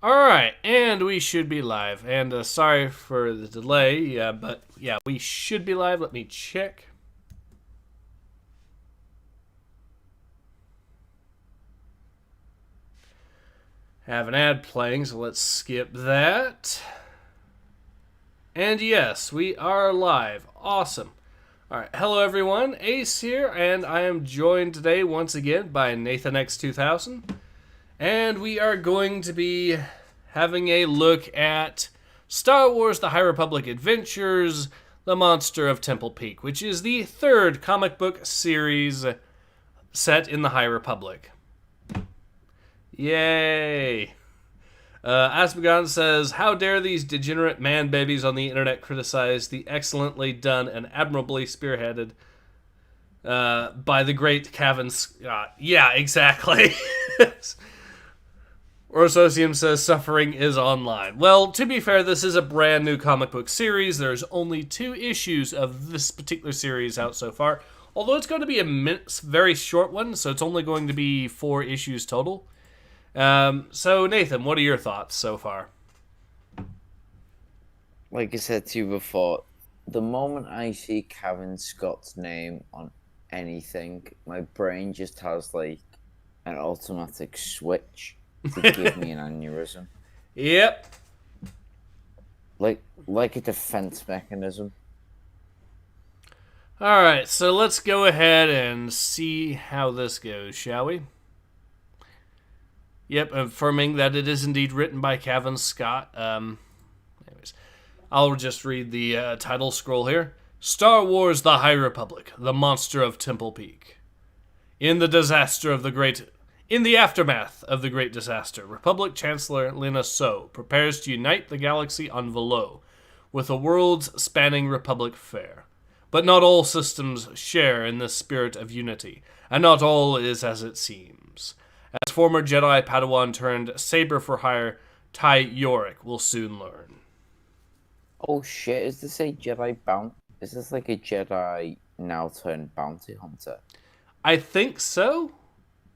Alright, and we should be live. And sorry for the delay, but yeah, we should be live. Let me check. Have an ad playing, so let's skip that. And yes, we are live. Awesome. Alright, hello everyone, Ace here, and I am joined today once again by Nathan X2000. And we are going to be having a look at Star Wars The High Republic Adventures, The Monster of Temple Peak, which is the third comic book series set in the High Republic. Yay! Asmagon says, "How dare these degenerate man-babies on the internet criticize the excellently done and admirably spearheaded by the great Cavan Scott." Yeah, exactly. Orsosium says, "Suffering is online." Well, to be fair, this is a brand new comic book series. There's only 2 issues of this particular series out so far. Although it's going to be a very short one, so it's only going to be 4 issues total. So, Nathan, what are your thoughts so far? Like I said to you before, the moment I see Cavan Scott's name on anything, my brain just has like an automatic switch to give me an aneurysm. Yep. Like a defense mechanism. Alright, so let's go ahead and see how this goes, shall we? Yep, affirming that it is indeed written by Cavan Scott. Anyways, I'll just read the title scroll here. Star Wars The High Republic, The Monster of Temple Peak. In the aftermath of the Great Disaster, Republic Chancellor Lina So prepares to unite the galaxy on Velo with a world's spanning Republic fair. But not all systems share in this spirit of unity, and not all is as it seems. As former Jedi Padawan turned saber for hire Ty Yorick will soon learn. Oh shit, is this a Jedi bounty? Is this like a Jedi now turned bounty hunter? I think so.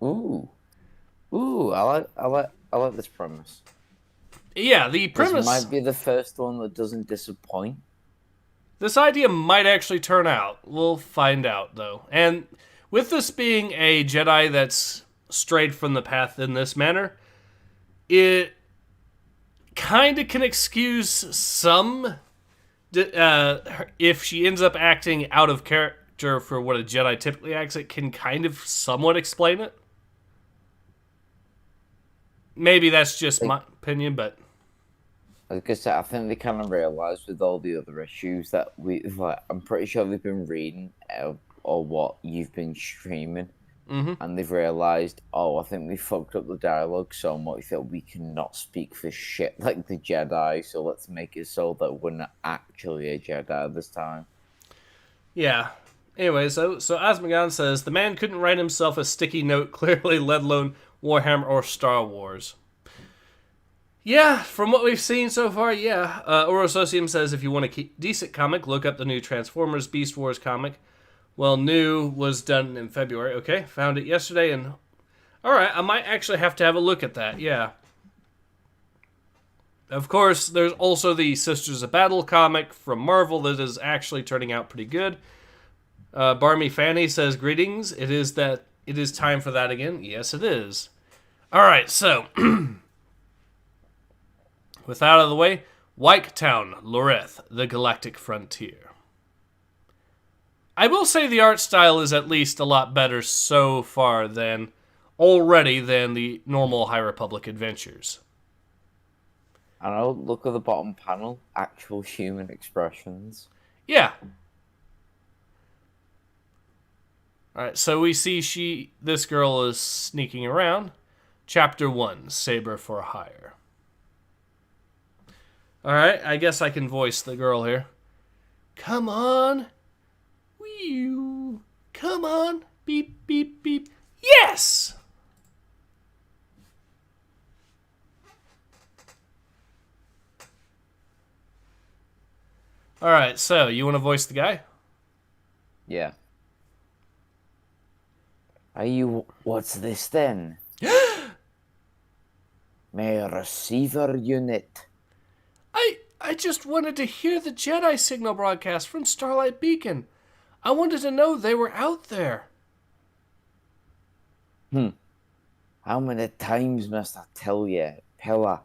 Ooh. I like this premise. Yeah, the premise... This might be the first one that doesn't disappoint. This idea might actually turn out. We'll find out, though. And with this being a Jedi that's strayed from the path in this manner, it kind of can excuse some... if she ends up acting out of character for what a Jedi typically acts, it can kind of somewhat explain it. Maybe that's just my opinion, but... Like I said, I think they kind of realised with all the other issues that I'm pretty sure they've been reading or what you've been streaming, and they've realised, oh, I think we fucked up the dialogue so much that we cannot speak for shit like the Jedi, so let's make it so that we're not actually a Jedi this time. Yeah. Anyway, so Asmagan says, the man couldn't write himself a sticky note clearly, let alone Warhammer or Star Wars. Yeah, from what we've seen so far, yeah. Orososium says, if you want a decent comic, look up the new Transformers Beast Wars comic. Well, new was done in February. Okay, found it yesterday, and... Alright, I might actually have to have a look at that, yeah. Of course, there's also the Sisters of Battle comic from Marvel that is actually turning out pretty good. Barmy Fanny says, greetings, it is time for that again. Yes, it is. Alright, so... With that out of the way, Whitetown, Loreth, the Galactic Frontier. I will say the art style is at least a lot better so far than the normal High Republic adventures. I know, look at the bottom panel, actual human expressions. Yeah. Alright, so we see this girl is sneaking around. Chapter 1, Saber for Hire. Alright, I guess I can voice the girl here. Come on. Wee. Come on. Beep, beep, beep. Yes! Alright, so you want to voice the guy? Yeah. What's this then? My receiver unit. I just wanted to hear the Jedi signal broadcast from Starlight Beacon. I wanted to know they were out there. How many times must I tell you, Pilla?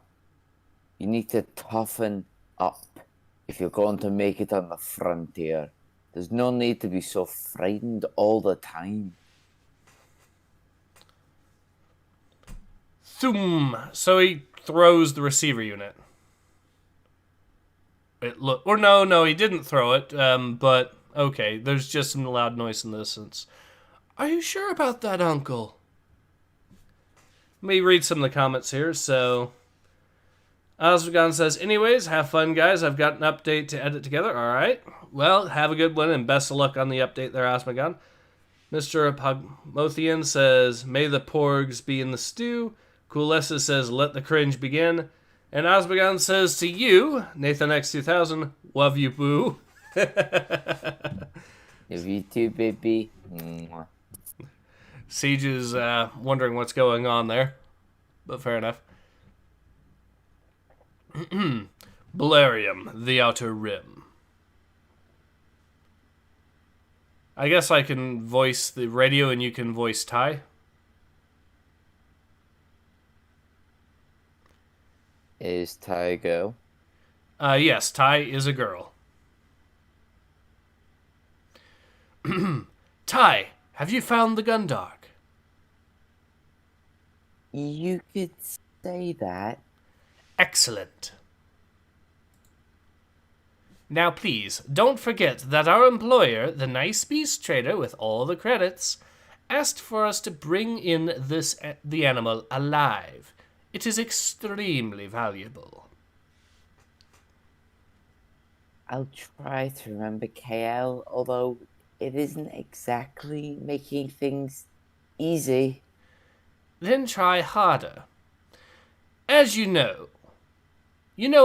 You need to toughen up if you're going to make it on the frontier. There's no need to be so frightened all the time. Thoom. So he throws the receiver unit. No, he didn't throw it. But okay, there's just some loud noise in the distance. Are you sure about that, Uncle? Let me read some of the comments here. So, Osvagon says, anyways, have fun, guys. I've got an update to edit together. All right. Well, have a good one, and best of luck on the update there, Osvagon. Mr. Pogmothian says, may the porgs be in the stew. Coolessa says, let the cringe begin. And Osbagon says to you, Nathan X2000, love you, boo. Love you too, baby. Siege is wondering what's going on there, but fair enough. Balerium, the Outer Rim. I guess I can voice the radio and you can voice Ty. Is Ty a girl? Yes, Ty is a girl. Ty, have you found the Gundark? You could say that. Excellent. Now please, don't forget that our employer, the nice beast trader with all the credits, asked for us to bring in the animal alive. It is extremely valuable. I'll try to remember KL, although it isn't exactly making things easy. Then try harder. As you know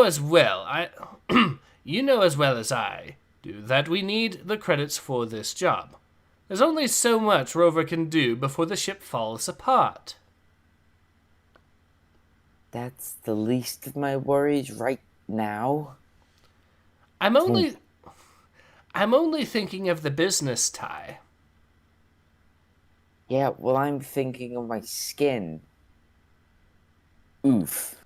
as well as I do that we need the credits for this job. There's only so much Rover can do before the ship falls apart. That's the least of my worries right now. I'm only thinking of the business, Ty. Yeah, well, I'm thinking of my skin. Oof.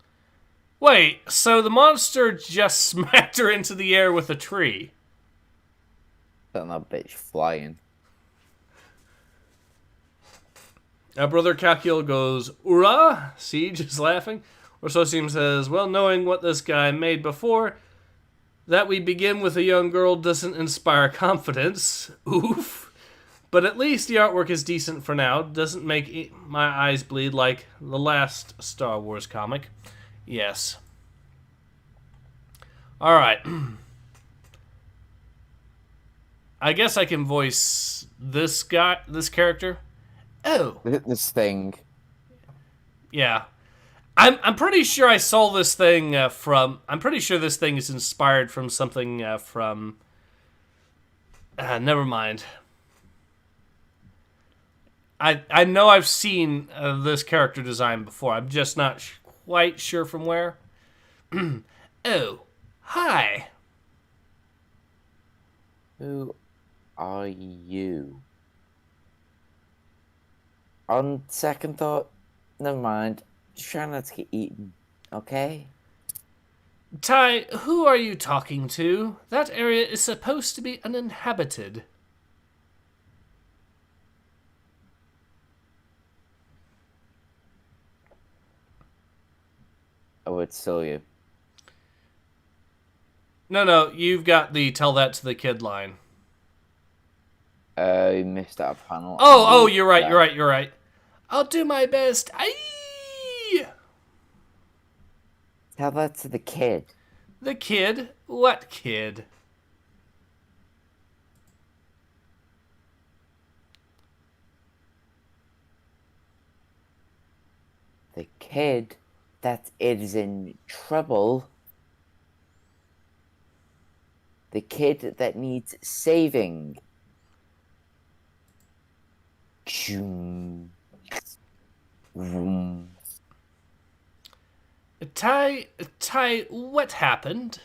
Wait, so the monster just smacked her into the air with a tree? Sent that bitch flying. Brother Calcul goes, "Ura!" Siege is laughing. Or Socium says, well, knowing what this guy made before, that we begin with a young girl doesn't inspire confidence. Oof. But at least the artwork is decent for now. Doesn't make my eyes bleed like the last Star Wars comic. Yes. Alright. I guess I can voice this character. Oh. This thing. Yeah. I'm pretty sure I saw this thing from... I'm pretty sure this thing is inspired from something from... never mind. I know I've seen this character design before. I'm just not quite sure from where. Oh, hi. Who are you? On second thought, never mind. Just try not to get eaten, okay? Ty, who are you talking to? That area is supposed to be uninhabited. Oh, it's still you. No, you've got the tell that to the kid line. You missed that panel. Oh, you're right. I'll do my best. Aye! Tell that to the kid. The kid? What kid? The kid that is in trouble. The kid that needs saving. Vroom. Ty, what happened?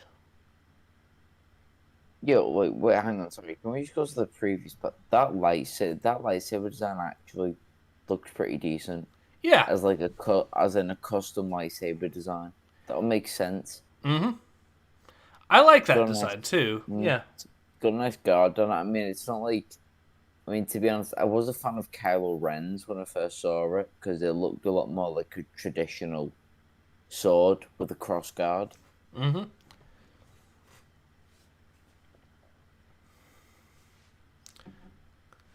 Yo, wait, hang on, sorry. Can we just go to the previous? But that lightsaber design actually looks pretty decent. Yeah. As like as in a custom lightsaber design. That'll make sense. Mm-hmm. I like that Got a design too. Yeah. Got a nice guard on it. I mean, it's not like. I mean, to be honest, I was a fan of Kylo Ren's when I first saw it because it looked a lot more like a traditional sword with a cross guard. Mm-hmm.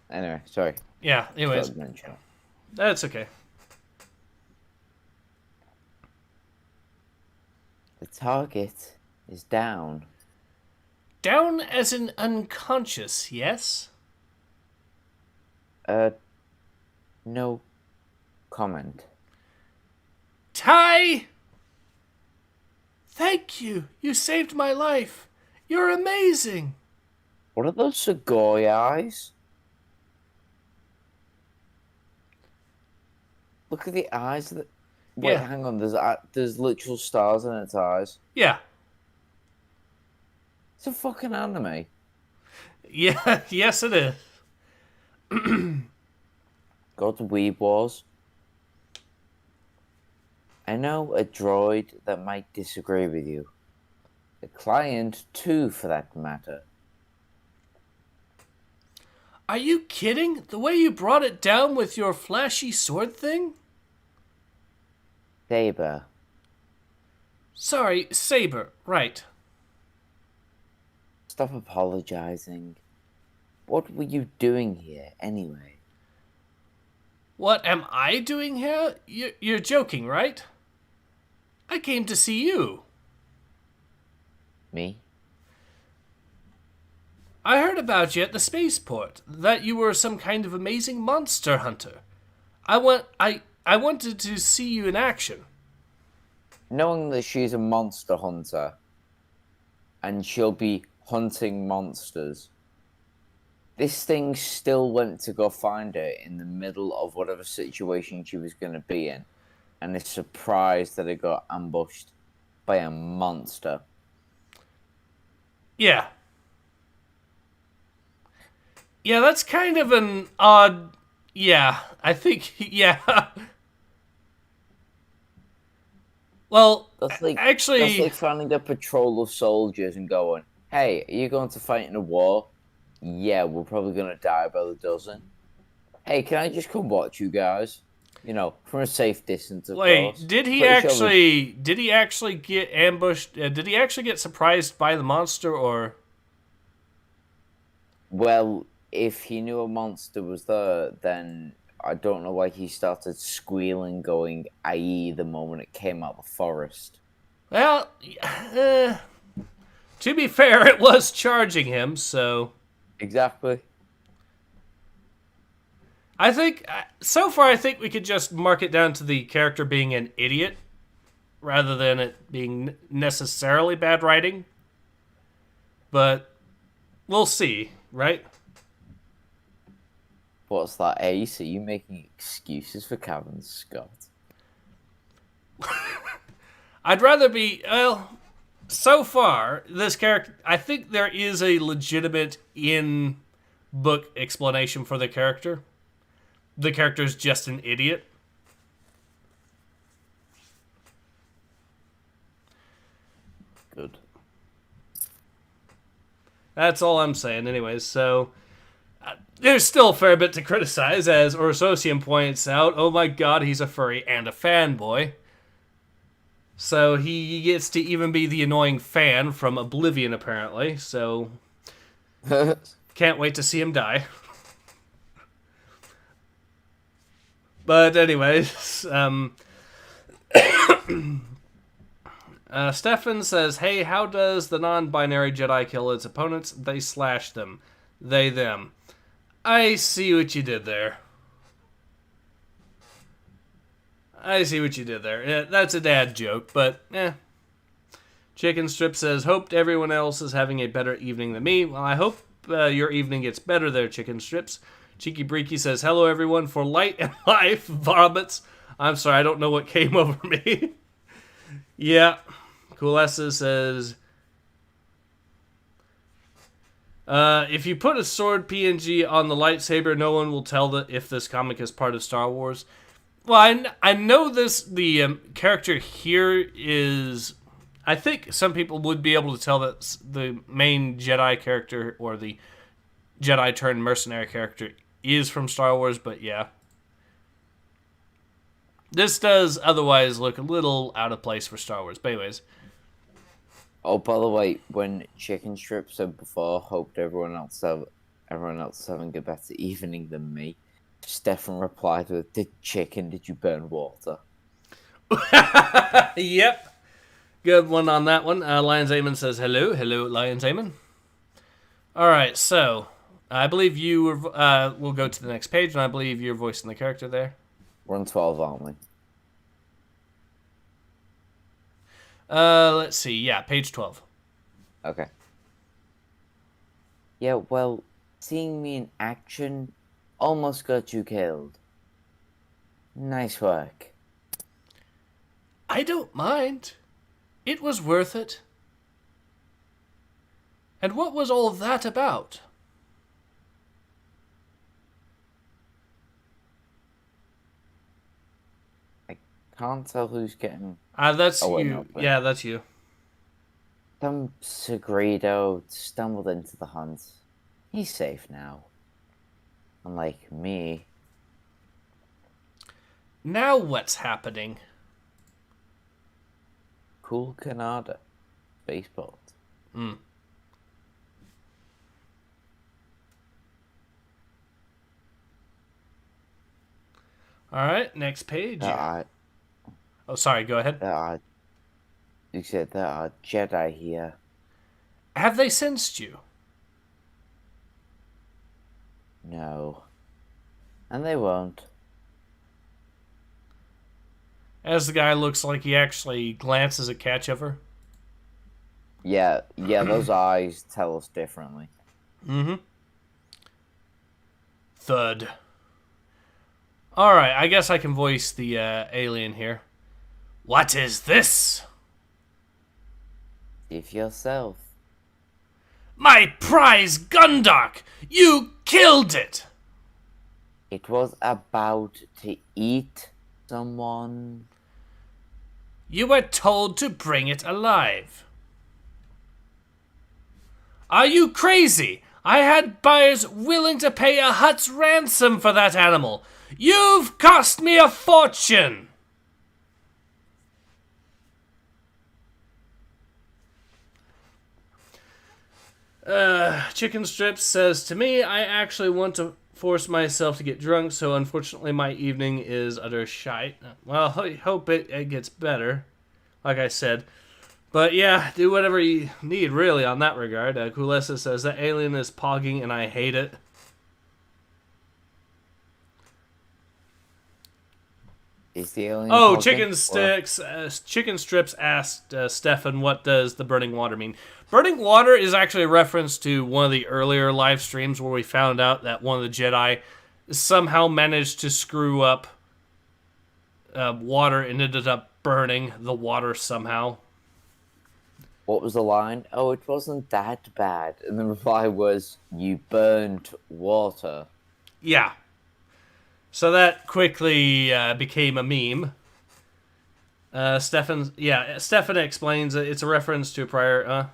Anyway, sorry. Yeah, anyways. That's okay. The target is down. Down as in unconscious, yes? No comment. Ty! Thank you. You saved my life. You're amazing. What are those Segoy eyes? Look at the eyes. Wait, Yeah. hang on. There's literal stars in its eyes. Yeah. It's a fucking anime. Yeah, yes it is. Go to Weeb Wars. I know a droid that might disagree with you. The client, too, for that matter. Are you kidding? The way you brought it down with your flashy sword thing? Saber. Sorry, Saber, right. Stop apologizing. What were you doing here, anyway? What am I doing here? You're joking, right? I came to see you. Me? I heard about you at the spaceport, that you were some kind of amazing monster hunter. I wanted to see you in action. Knowing that she's a monster hunter, and she'll be hunting monsters, this thing still went to go find her in the middle of whatever situation she was going to be in, and is surprised that it got ambushed by a monster. Yeah. Yeah, that's kind of an odd... Yeah, I think... Yeah. Well, That's like finding a patrol of soldiers and going, hey, are you going to fight in a war? Yeah, we're probably going to die by the dozen. Hey, can I just come watch you guys? You know, from a safe distance, of course. Did he actually get ambushed? Did he actually get surprised by the monster, or? Well, if he knew a monster was there, then I don't know why he started squealing, going, "Aye," the moment it came out of the forest. Well, to be fair, it was charging him, so... Exactly. I think, so far, I think we could just mark it down to the character being an idiot, rather than it being necessarily bad writing. But, we'll see, right? What's that, Ace? Are you making excuses for Cavan, Scott? I'd rather be, well, so far, this character, I think there is a legitimate in-book explanation for the character. The character's just an idiot. Good. That's all I'm saying anyways, so... there's still a fair bit to criticize, as Orsosian points out. Oh my god, he's a furry and a fanboy. So he gets to even be the annoying fan from Oblivion, apparently, so... can't wait to see him die. But anyways, Stefan says, hey, how does the non-binary Jedi kill its opponents? They slash them. They, them. I see what you did there. Yeah, that's a dad joke, but, Chicken Strip says, hoped everyone else is having a better evening than me. Well, I hope your evening gets better there, Chicken Strips. Cheeky Breaky says, hello everyone, for light and life, vomits. I'm sorry, I don't know what came over me. Yeah. Coolessa says, if you put a sword PNG on the lightsaber, no one will tell if this comic is part of Star Wars. Well, I know the character here is... I think some people would be able to tell that the main Jedi character, or the Jedi turned mercenary character, is from Star Wars, but yeah. This does otherwise look a little out of place for Star Wars, but anyways. Oh, by the way, when Chicken Strip said before, hoped everyone else having a better evening than me, Stefan replied with, did you burn water? Yep. Good one on that one. Lions Amon says hello. Hello, Lions Amon. All right, so I believe you were, we'll go to the next page, and I believe you're voicing the character there. We're on 12, aren't we? Let's see. Yeah, page 12. Okay. Yeah, well, seeing me in action almost got you killed. Nice work. I don't mind. It was worth it. And what was all that about? I can't tell who's getting... That's Oh, wait, you. no, Yeah, that's you. Some Segredo stumbled into the hunt. He's safe now. Unlike me. Now what's happening? Cool Canada. Spaceport. Hmm. All right, next page. Oh, sorry, go ahead. You said there are Jedi here. Have they sensed you? No. And they won't. As the guy looks like he actually glances at Catchover. Yeah, those eyes tell us differently. Mm-hmm. Thud. Alright, I guess I can voice the alien here. What is this? If yourself. My prize Gundark! You killed it! It was about to eat someone. You were told to bring it alive. Are you crazy? I had buyers willing to pay a Hutt's ransom for that animal. You've cost me a fortune! Chicken Strips says, to me, I actually want to force myself to get drunk, so unfortunately my evening is utter shite. Well, I hope it gets better, like I said. But yeah, do whatever you need, really, on that regard. Kulesa says, that alien is pogging and I hate it. Is the alien Oh, pogging? Chicken Strips asked Stefan, what does the burning water mean? Burning water is actually a reference to one of the earlier live streams where we found out that one of the Jedi somehow managed to screw up water and ended up burning the water somehow. What was the line? Oh, it wasn't that bad. And the reply was, you burned water. Yeah. So that quickly became a meme. Stefan explains that it's a reference to a prior...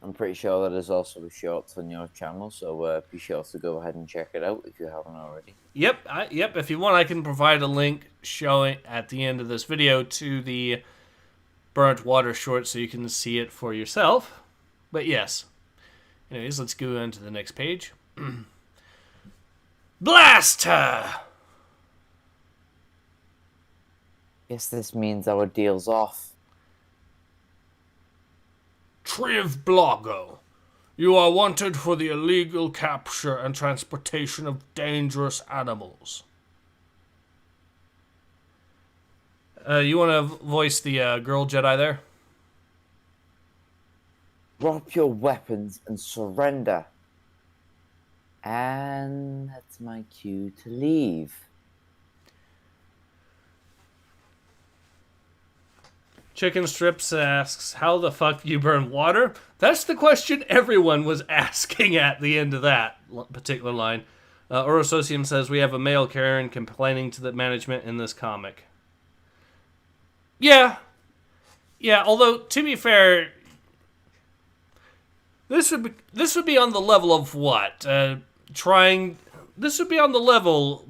I'm pretty sure that is also a shorts on your channel, so be sure to go ahead and check it out if you haven't already. Yep, if you want, I can provide a link showing at the end of this video to the burnt water short so you can see it for yourself. But yes. Anyways, let's go on to the next page. Blast her! Guess this means our deal's off. Triv Blago, you are wanted for the illegal capture and transportation of dangerous animals. You want to voice the girl Jedi there? Drop your weapons and surrender. And that's my cue to leave. Chicken Strips asks, how the fuck do you burn water? That's the question everyone was asking at the end of that particular line. Orososium says, we have a male Karen complaining to the management in this comic. Yeah. Yeah, although, to be fair, this would be on the level of what? This would be on the level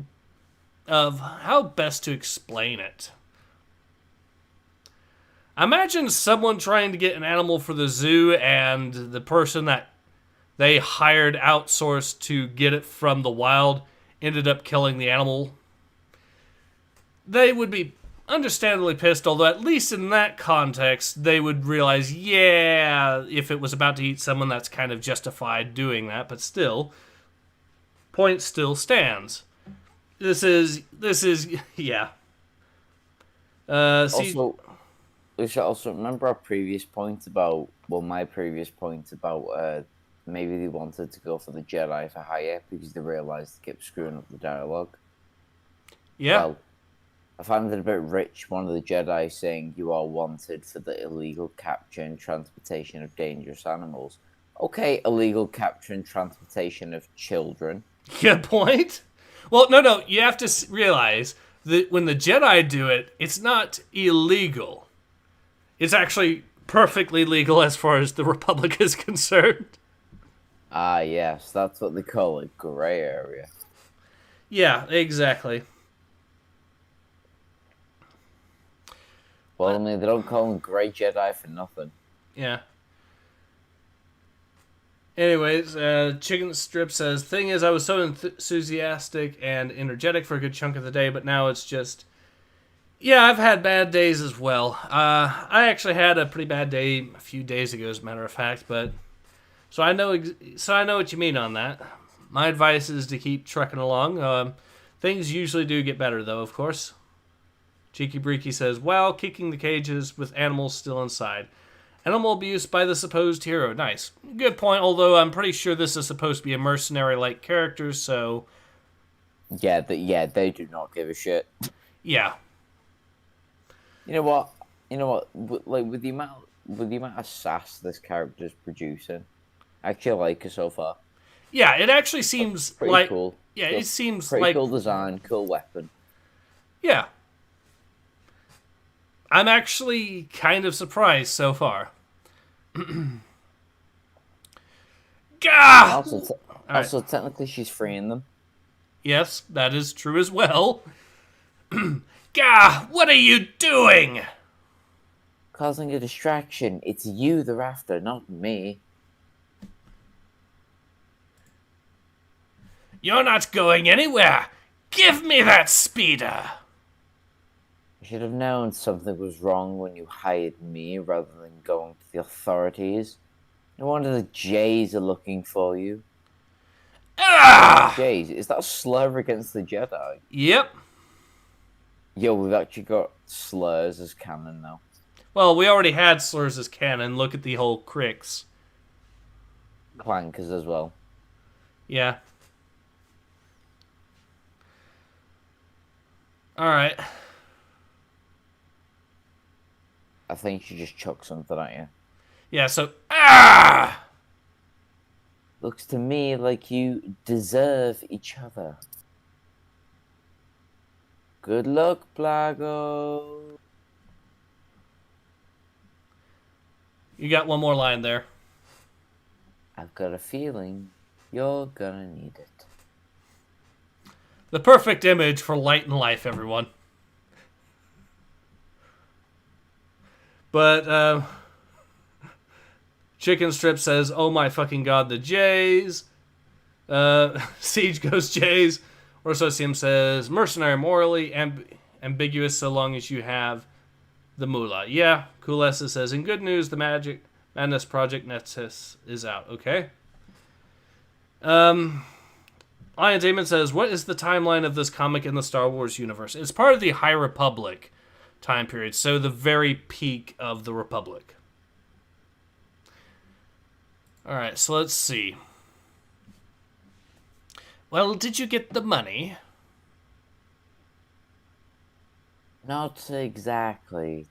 of how best to explain it. Imagine someone trying to get an animal for the zoo and the person that they hired outsourced to get it from the wild ended up killing the animal. They would be understandably pissed, although at least in that context, they would realize, yeah, if it was about to eat someone, that's kind of justified doing that, but still, point still stands. This is, yeah. Also, we should also remember our previous point about, my previous point about maybe they wanted to go for the Jedi for hire because they realised they kept screwing up the dialogue. Yeah. Well, I found it a bit rich, one of the Jedi saying you are wanted for the illegal capture and transportation of dangerous animals. Okay, illegal capture and transportation of children. Good point. Well, no, you have to realize that when the Jedi do it, it's not illegal. It's actually perfectly legal as far as the Republic is concerned. Ah, yes, that's what they call it, grey area. Yeah, exactly. Well, I mean, they don't call them grey Jedi for nothing. Yeah. Anyways, Chicken Strip says, thing is, I was so enthusiastic and energetic for a good chunk of the day, but now it's just... Yeah, I've had bad days as well. I actually had a pretty bad day a few days ago, as a matter of fact, but... So I know what you mean on that. My advice is to keep trucking along. Things usually do get better, though, of course. Cheeky Breeky says, well, kicking the cages with animals still inside. Animal abuse by the supposed hero. Nice. Good point, although I'm pretty sure this is supposed to be a mercenary-like character, so... Yeah, they do not give a shit. Yeah. You know what? Like, with the amount of sass this character is producing, I actually like her so far. Yeah, it actually seems pretty cool. Yeah, it seems pretty like... cool design, cool weapon. Yeah. I'm actually kind of surprised so far. Gah! Also, technically, she's freeing them. Yes, that is true as well. Gah! What are you doing? Causing a distraction. It's you they're after, not me. You're not going anywhere. Give me that speeder. I should have known something was wrong when you hired me rather than going to the authorities. No wonder the Jays are looking for you. Ah! Jays, is that a slur against the Jedi? Yep. Yo, we've actually got slurs as canon now. Well, we already had slurs as canon. Look at the whole Cricks. Clankers as well. Yeah. Alright. I think she just chucked something at you. Yeah, so... Ah! Looks to me like you deserve each other. Good luck, Blago. You got one more line there. I've got a feeling you're gonna need it. The perfect image for light and life, everyone. But, Chicken Strip says, oh my fucking god, the Jays. Siege goes Jays. Orsosium says, mercenary, morally ambiguous so long as you have the moolah. Yeah, Coolessa says, in good news, the Madness Project Nexus is out. Okay. Lion Damon says, what is the timeline of this comic in the Star Wars universe? It's part of the High Republic time period, so the very peak of the Republic. Alright, so let's see. Well, did you get the money? Not exactly.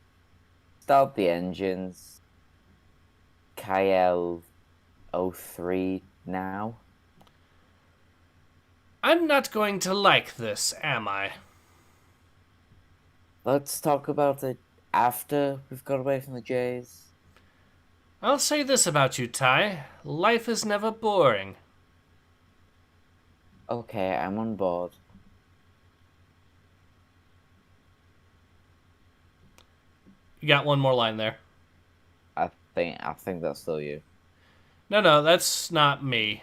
start the engines. KL03 now. I'm not going to like this, am I? Let's talk about it after we've got away from the Jays. I'll say this about you, Ty. Life is never boring. Okay, I'm on board. You got one more line there. I think that's still you. No, that's not me.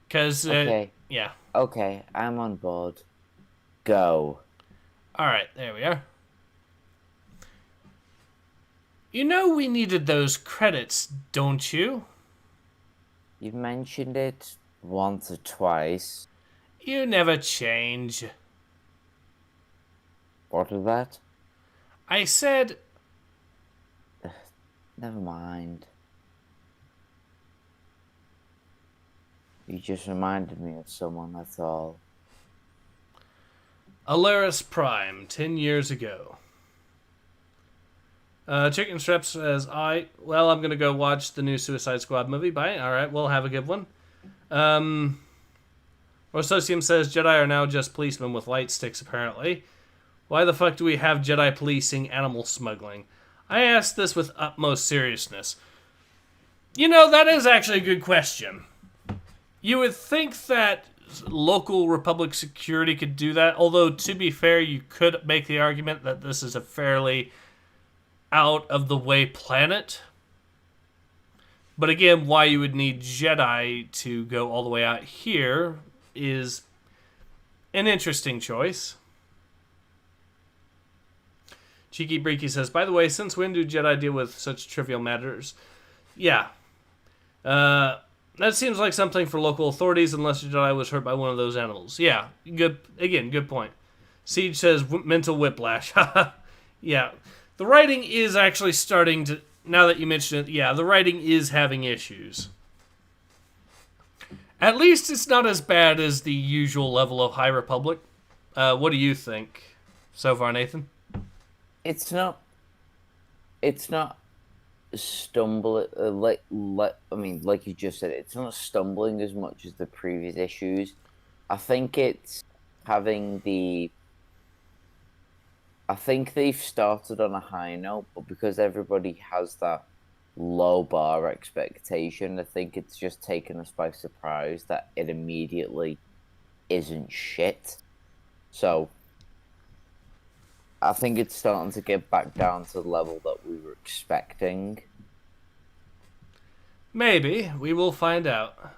Because, Okay. yeah. Okay, I'm on board. Go. Alright, there we are. You know we needed those credits, don't you? You've mentioned it once or twice. You never change. What was that? I said... Never mind. You just reminded me of someone, that's all. Alaris Prime, 10 years ago. Chicken Strap says, I'm going to go watch the new Suicide Squad movie. Bye. All right, we'll have a good one. Rosocium says, Jedi are now just policemen with light sticks, apparently. Why the fuck do we have Jedi policing animal smuggling? I ask this with utmost seriousness. You know, that is actually a good question. You would think that local Republic security could do that, although, to be fair, you could make the argument that this is a fairly out-of-the-way planet. But again, why you would need Jedi to go all the way out here is an interesting choice. Cheeky Breaky says, by the way, since when do Jedi deal with such trivial matters? Yeah. That seems like something for local authorities unless your Jedi was hurt by one of those animals. Yeah, good point. Siege says, mental whiplash. Yeah. The writing is actually starting to, now that you mention it, yeah, the writing is having issues. At least it's not as bad as the usual level of High Republic. What do you think so far, Nathan? It's not stumbling, like you just said, it's not stumbling as much as the previous issues. I think it's having I think they've started on a high note, but because everybody has that low bar expectation, I think it's just taken us by surprise that it immediately isn't shit. So I think it's starting to get back down to the level that we were expecting. Maybe. We will find out.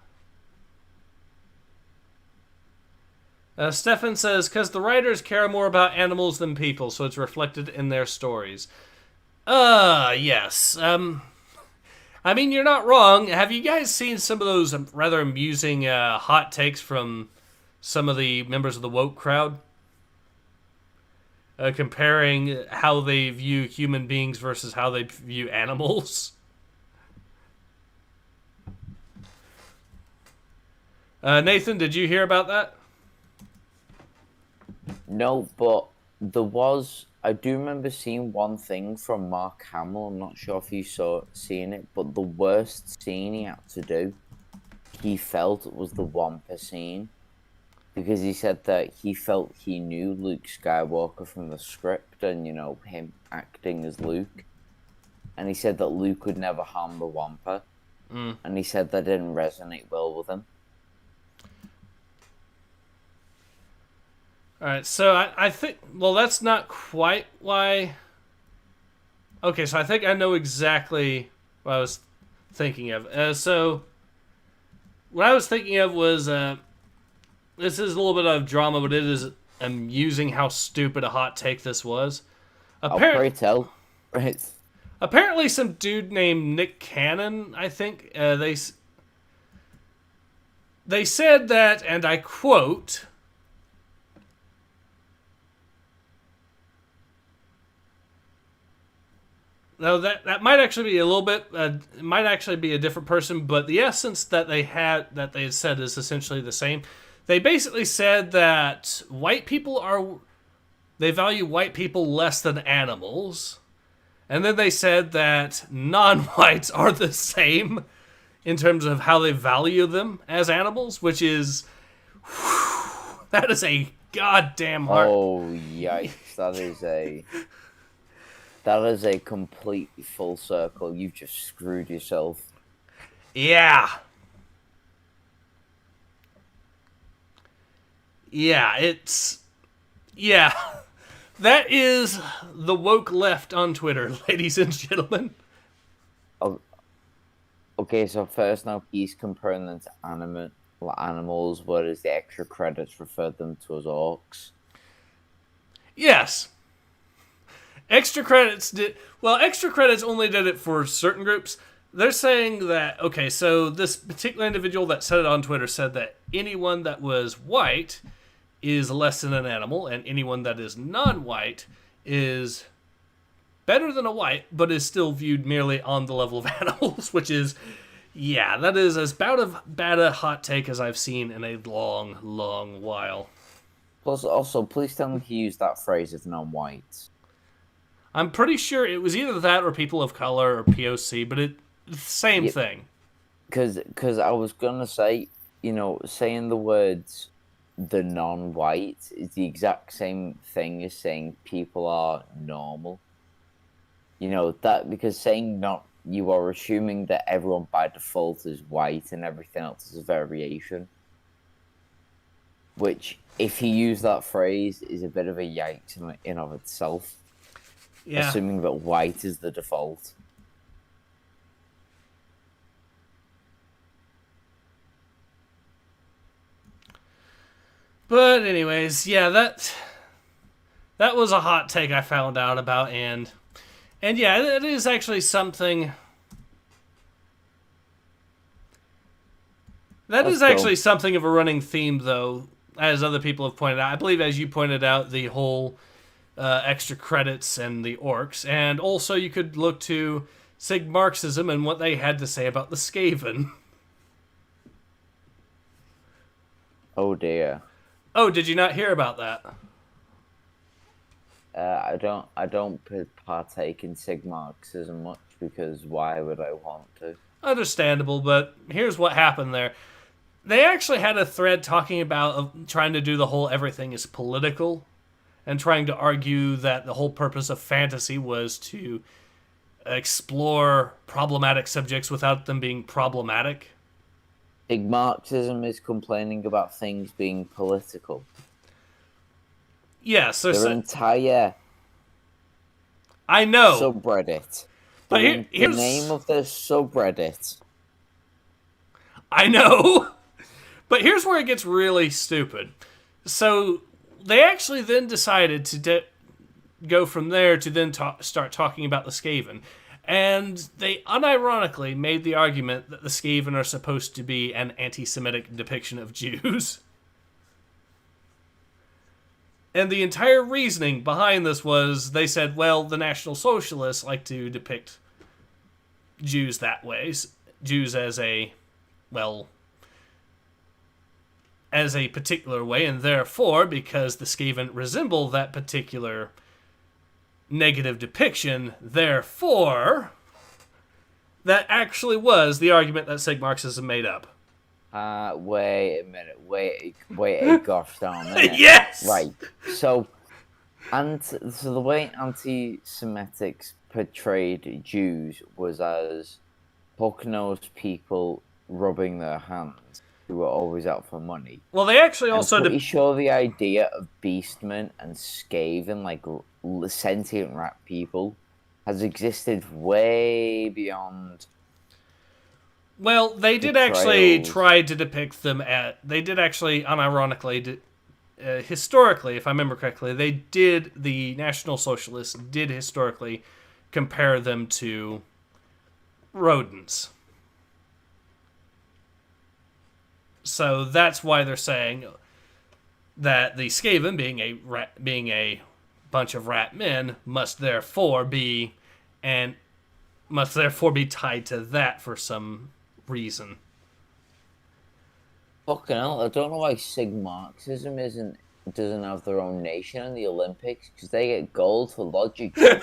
Stefan says, because the writers care more about animals than people, so it's reflected in their stories. Yes. I mean, you're not wrong. Have you guys seen some of those rather amusing hot takes from some of the members of the woke crowd? Comparing how they view human beings versus how they view animals. Nathan, did you hear about that? No, but I do remember seeing one thing from Mark Hamill. I'm not sure if you seen it, but the worst scene he had to do, he felt was the Wampa scene. Because he said that he felt he knew Luke Skywalker from the script and, him acting as Luke. And he said that Luke would never harm the Wampa. And he said that didn't resonate well with him. Alright, so I think... Well, that's not quite why... Okay, so I think I know exactly what I was thinking of. So, what I was thinking of was... this is a little bit of drama, but it is amusing how stupid a hot take this was. Pray tell. Right. Apparently some dude named Nick Cannon, I think, they said that, and I quote... Now, that might actually be a little bit... it might actually be a different person, but the essence that they had said is essentially the same. They basically said that white people are they value white people less than animals. And then they said that non-whites are the same in terms of how they value them as animals, which is... that is a goddamn hard... Oh, yikes. That is a complete full circle. You've just screwed yourself. Yeah. Yeah, it's... Yeah. That is the woke left on Twitter, ladies and gentlemen. Oh, okay, so first now he's comparing them to animals, whereas the extra credits referred them to as orcs. Yes. Extra credits only did it for certain groups. They're saying that, okay, so this particular individual that said it on Twitter said that anyone that was white is less than an animal, and anyone that is non-white is better than a white, but is still viewed merely on the level of animals, which is, yeah, that is as bad a hot take as I've seen in a long, long while. Plus, also, please tell me he used that phrase as non-white. I'm pretty sure it was either that or people of color or POC, but it's the same thing. Because I was going to say, saying the words the non-white is the exact same thing as saying people are normal. That because saying not, you are assuming that everyone by default is white and everything else is a variation. Which, if you use that phrase, is a bit of a yikes in of itself. Yeah. Assuming that white is the default. But anyways, yeah, that was a hot take I found out about, and yeah, it is actually something. That is actually something of a running theme, though, as other people have pointed out. I believe, as you pointed out, the whole extra credits and the orcs, and also you could look to Sig Marxism and what they had to say about the Skaven. Oh dear. Oh, did you not hear about that? I don't partake in Sig Marxism much, because why would I want to? Understandable, but here's what happened there. They actually had a thread talking about trying to do the whole everything is political, and trying to argue that the whole purpose of fantasy was to explore problematic subjects without them being problematic. Sig Marxism is complaining about things being political. Yes, their entire I know subreddit. But the name of their subreddit. I know. But here's where it gets really stupid. So they actually then decided to go from there to then start talking about the Skaven. And they unironically made the argument that the Skaven are supposed to be an anti-Semitic depiction of Jews. And the entire reasoning behind this was, they said, well, the National Socialists like to depict Jews that way. Jews as a particular way, and therefore, because the Skaven resemble that particular negative depiction, therefore, that actually was the argument that Sig Marxism made up. Wait a minute. Wait a gosh darn minute. Yes! Right. So the way anti-Semitics portrayed Jews was as hook-nosed people rubbing their hands who were always out for money. Well, they actually also... I'm pretty sure the idea of beastmen and Skaven, like sentient rat people, has existed way beyond... Well, they did actually try to depict them they did actually, unironically, historically, if I remember correctly, the National Socialists did historically compare them to rodents. So that's why they're saying that the Skaven, being a bunch of rat men, must therefore be tied to that for some reason. Fucking hell, I don't know why Sig Marxism isn't doesn't have their own nation in the Olympics because they get gold for logic jumping.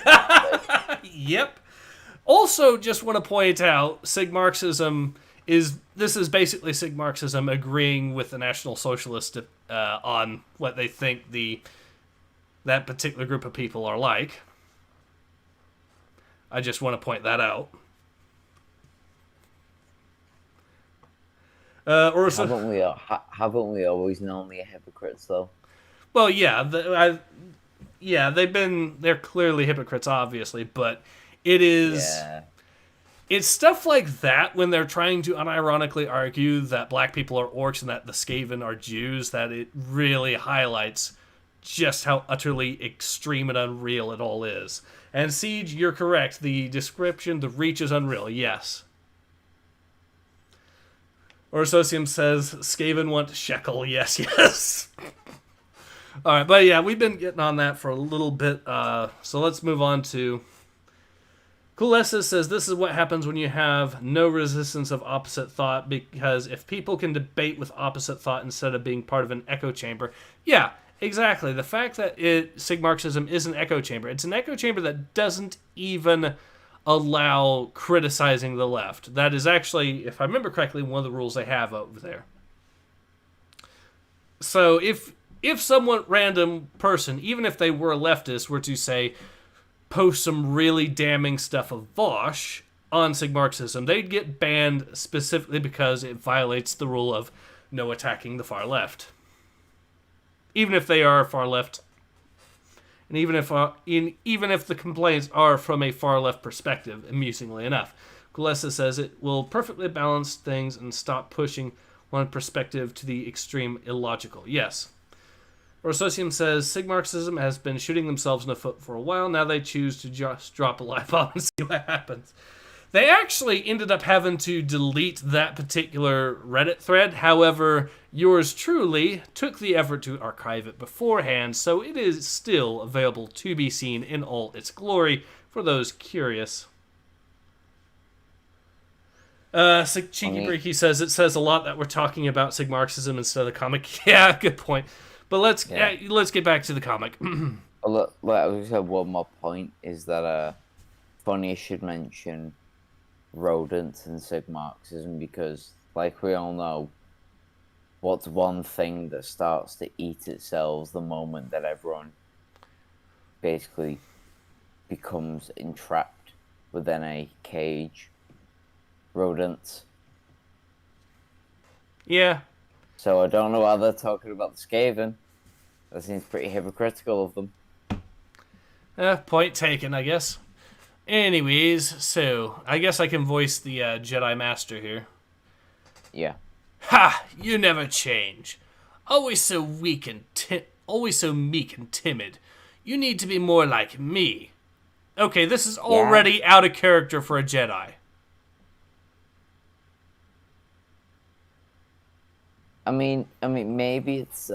Yep. Also, just want to point out, Sig Marxism is basically Sig Marxism agreeing with the National Socialists on what they think that particular group of people are like. I just want to point that out. Haven't we always known they're hypocrites though? Well, yeah, they're clearly hypocrites, obviously, but it is. Yeah. It's stuff like that when they're trying to unironically argue that black people are orcs and that the Skaven are Jews, that it really highlights just how utterly extreme and unreal it all is. And Siege, you're correct. The description, the reach is unreal, yes. Or Socium says, Skaven want shekel, yes, yes. Alright, but yeah, we've been getting on that for a little bit, so let's move on to... Coolessa says, this is what happens when you have no resistance of opposite thought, because if people can debate with opposite thought instead of being part of an echo chamber... Yeah, exactly. The fact that Sig Marxism is an echo chamber, it's an echo chamber that doesn't even allow criticizing the left. That is actually, if I remember correctly, one of the rules they have over there. So if some random person, even if they were a leftist, were to say, post some really damning stuff of Vosh on Sig Marxism, they'd get banned specifically because it violates the rule of no attacking the far left. Even if they are far left, and even if the complaints are from a far left perspective, amusingly enough. Coolessa says it will perfectly balance things and stop pushing one perspective to the extreme illogical. Yes. Rorsosium says, Sig Marxism has been shooting themselves in the foot for a while. Now they choose to just drop a live bomb and see what happens. They actually ended up having to delete that particular Reddit thread. However, yours truly took the effort to archive it beforehand, so it is still available to be seen in all its glory for those curious. Cheeky Breaky says, it says a lot that we're talking about Sig Marxism instead of the comic. Yeah, good point. But let's get back to the comic. I was going to say one more point is that funny you should mention rodents and Sig Marxism because, like we all know, what's one thing that starts to eat itself the moment that everyone basically becomes entrapped within a cage? Rodents. Yeah. So I don't know why they're talking about the Skaven. That seems pretty hypocritical of them. Point taken, I guess. Anyways, so I guess I can voice the Jedi Master here. Yeah. Ha! You never change. Always so weak and always so meek and timid. You need to be more like me. Okay, this is already out of character for a Jedi. I mean, maybe it's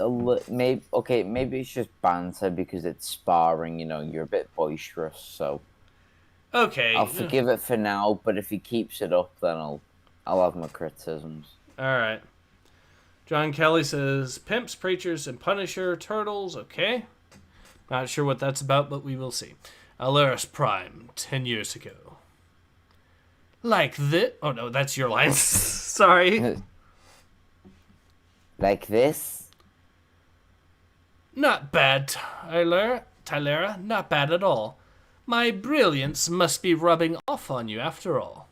maybe it's just banter because it's sparring. You know, you're a bit boisterous, so okay, I'll forgive it for now. But if he keeps it up, then I'll have my criticisms. All right. John Kelly says pimps, preachers, and Punisher turtles. Okay, not sure what that's about, but we will see. Alaris Prime, 10 years ago. Like this? Oh no, that's your line. Sorry. Like this? Not bad, Tylera. Not bad at all. My brilliance must be rubbing off on you after all.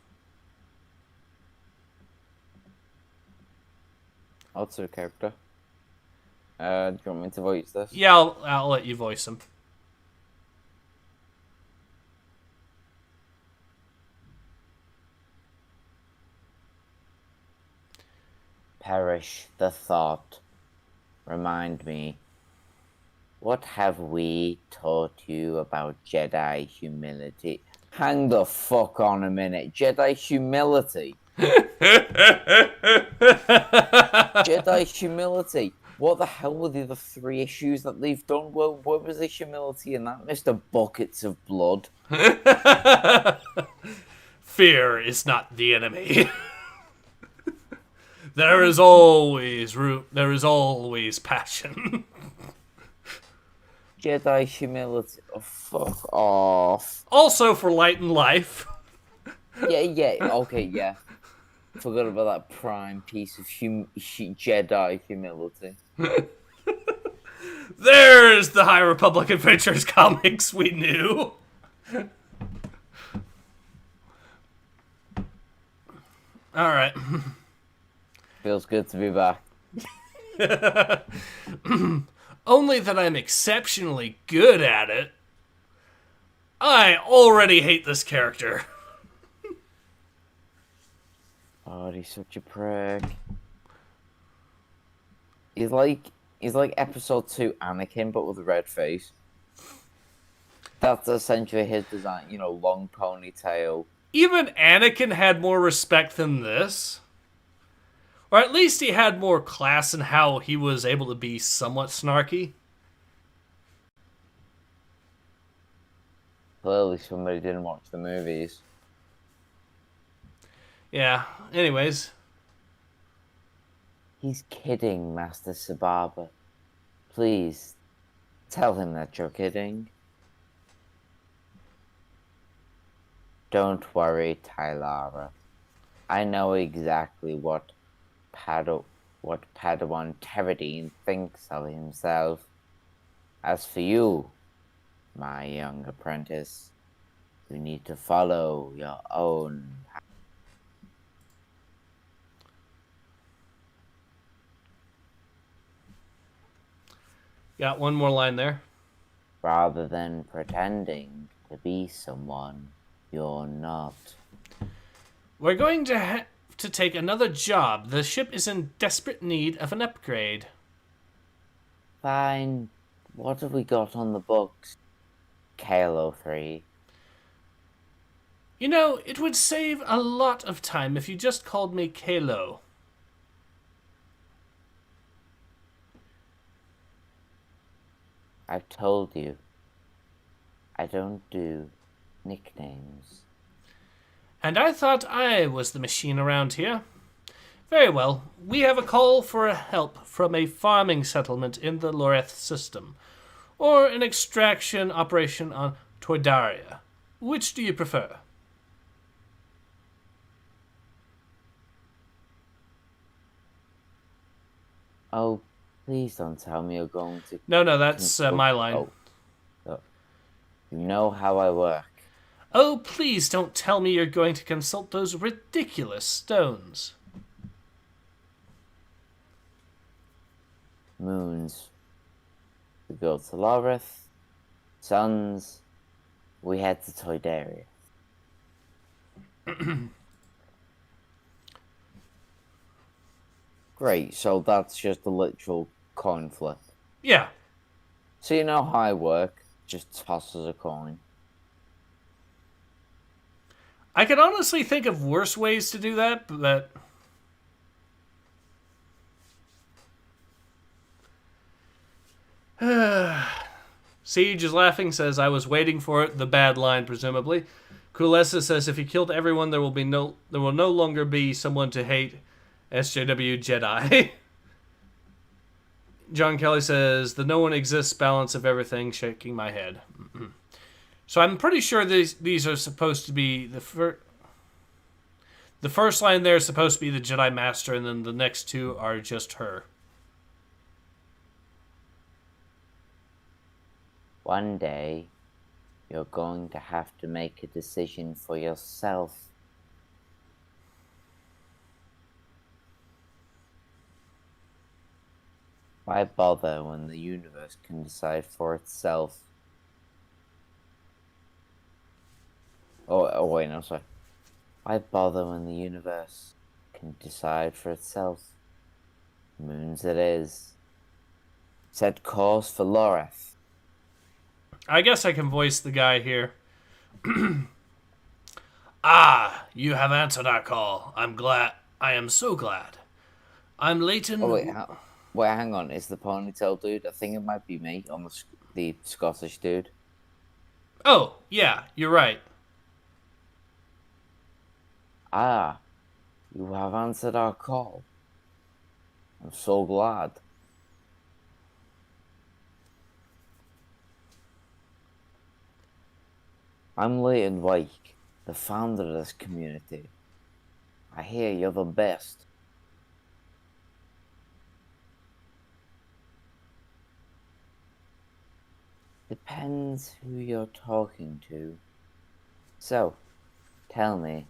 What's your character? Do you want me to voice this? Yeah, I'll let you voice him. Perish the thought. Remind me, what have we taught you about Jedi humility? Hang the fuck on a minute. Jedi humility? Jedi humility? What the hell were the other 3 issues that they've done? Where was the humility in that, Mr. Buckets of Blood? Fear is not the enemy. There is always passion. Jedi humility. Oh, fuck off. Also for light and life. Yeah. Okay, yeah. Forgot about that prime piece of Jedi humility. There's the High Republic Adventures comics we knew. All right. Feels good to be back. Only that I'm exceptionally good at it. I already hate this character. Oh, he's such a prick. He's like episode 2 Anakin, but with a red face. That's essentially his design, long ponytail. Even Anakin had more respect than this. Or at least he had more class in how he was able to be somewhat snarky. Clearly somebody didn't watch the movies. Yeah, anyways. He's kidding, Master Sababa. Please, tell him that you're kidding. Don't worry, Tylara. I know exactly what Padawan Teradine thinks of himself. As for you, my young apprentice, you need to follow your own path. Got one more line there. Rather than pretending to be someone you're not. We're going to have to take another job. The ship is in desperate need of an upgrade. Fine. What have we got on the books? Kalo 3. You know, it would save a lot of time if you just called me Kalo. I've told you. I don't do nicknames. And I thought I was the machine around here. Very well. We have a call for help from a farming settlement in the Loreth system, or an extraction operation on Tordaria. Which do you prefer? Oh, please don't tell me you're going to... No, that's my line. Oh. You know how I work. Oh, please don't tell me you're going to consult those ridiculous stones. Moons. We go to Loreth. Suns. We head to Toydaria. Great, so that's just a literal coin flip. Yeah. So you know how I work? Just tosses a coin. I can honestly think of worse ways to do that, but... Siege is laughing, says, I was waiting for it. The bad line, presumably. Kulesa says, if you killed everyone, there will no longer be someone to hate SJW Jedi. John Kelly says, the no one exists balance of everything, shaking my head. So I'm pretty sure these are supposed to be the first line there is supposed to be the Jedi Master, and then the next two are just her. One day, you're going to have to make a decision for yourself. Why bother when the universe can decide for itself? Oh wait, no, sorry. Why bother when the universe can decide for itself? Moons it is. Set course for Loreth. I guess I can voice the guy here. Ah, you have answered our call. I'm glad. I am so glad. I'm Leighton. Oh wait, hang on. Is the ponytail dude? I think it might be me on the Scottish dude. Oh, yeah, you're right. Ah, you have answered our call. I'm so glad. I'm Leighton Wake, the founder of this community. I hear you're the best. Depends who you're talking to. So, tell me,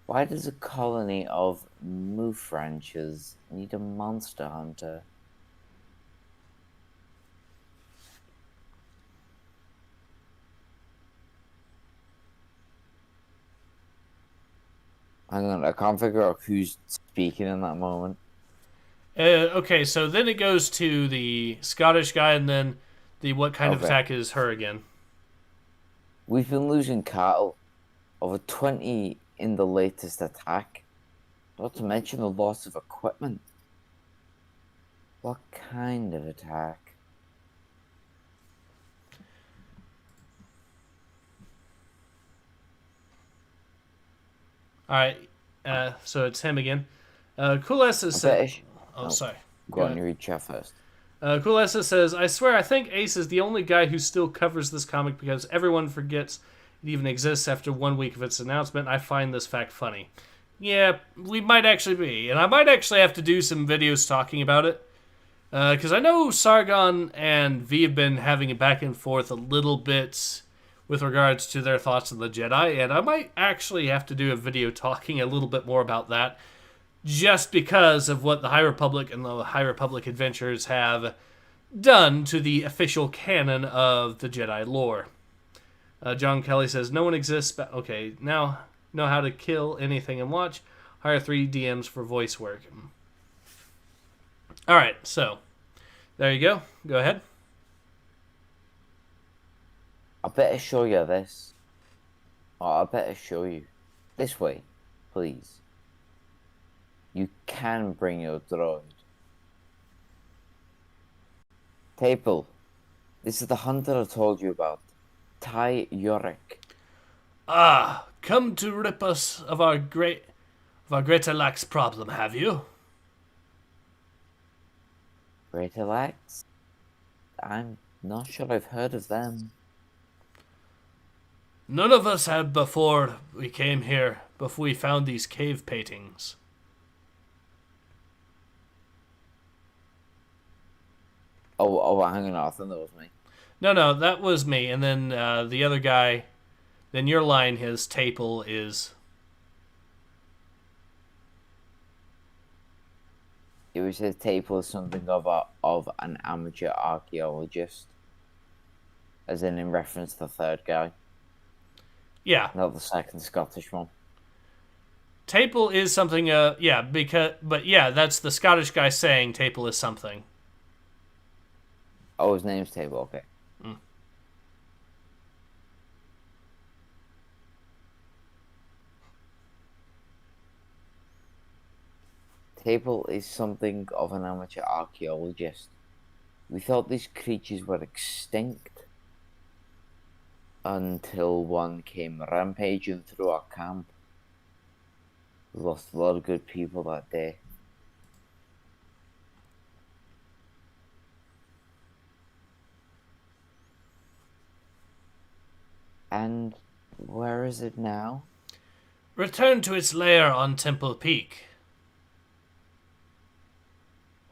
why does a colony of moof ranchers need a monster hunter? Hang on, I can't figure out who's speaking in that moment. Okay, so then it goes to the Scottish guy, and then the what kind of Okay. attack is her again? We've been losing cattle, over 20 in the latest attack, not to mention the loss of equipment. What kind of attack? All right, so it's him again. Cool SS says, "Oh, sorry. Go on, you read chat first. Cool SS says, I swear, I think Ace is the only guy who still covers this comic because everyone forgets it even exists after 1 week of its announcement. I find this fact funny." Yeah, we might actually be, and I might actually have to do some videos talking about it. Because I know Sargon and V have been having a back and forth a little bit with regards to their thoughts on the Jedi, and I might actually have to do a video talking a little bit more about that, just because of what the High Republic and the High Republic adventures have done to the official canon of the Jedi lore. John Kelly says, no one exists, but okay, now know how to kill anything and watch. Hire 3 DMs for voice work. Alright, so, there you go. Go ahead. I better show you this. Oh, I better show you. This way, please. You can bring your droid. Taple, this is the hunter I told you about. Ty Yorick. Ah, come to rip us of our greater lax problem, have you? Greater Lax? I'm not sure I've heard of them. None of us had before we came here, before we found these cave paintings. Oh, hang on, I thought that was me. No, that was me. And then the other guy, then your line, his Taple is... It was his Taple as something of an amateur archaeologist. As in reference to the third guy. Yeah. Not the second Scottish one. Taple is something, but yeah, that's the Scottish guy saying Taple is something. Oh, his name's Taple, okay. Taple is something of an amateur archaeologist. We thought these creatures were extinct until one came rampaging through our camp. We lost a lot of good people that day. And where is it now? Return to its lair on Temple Peak.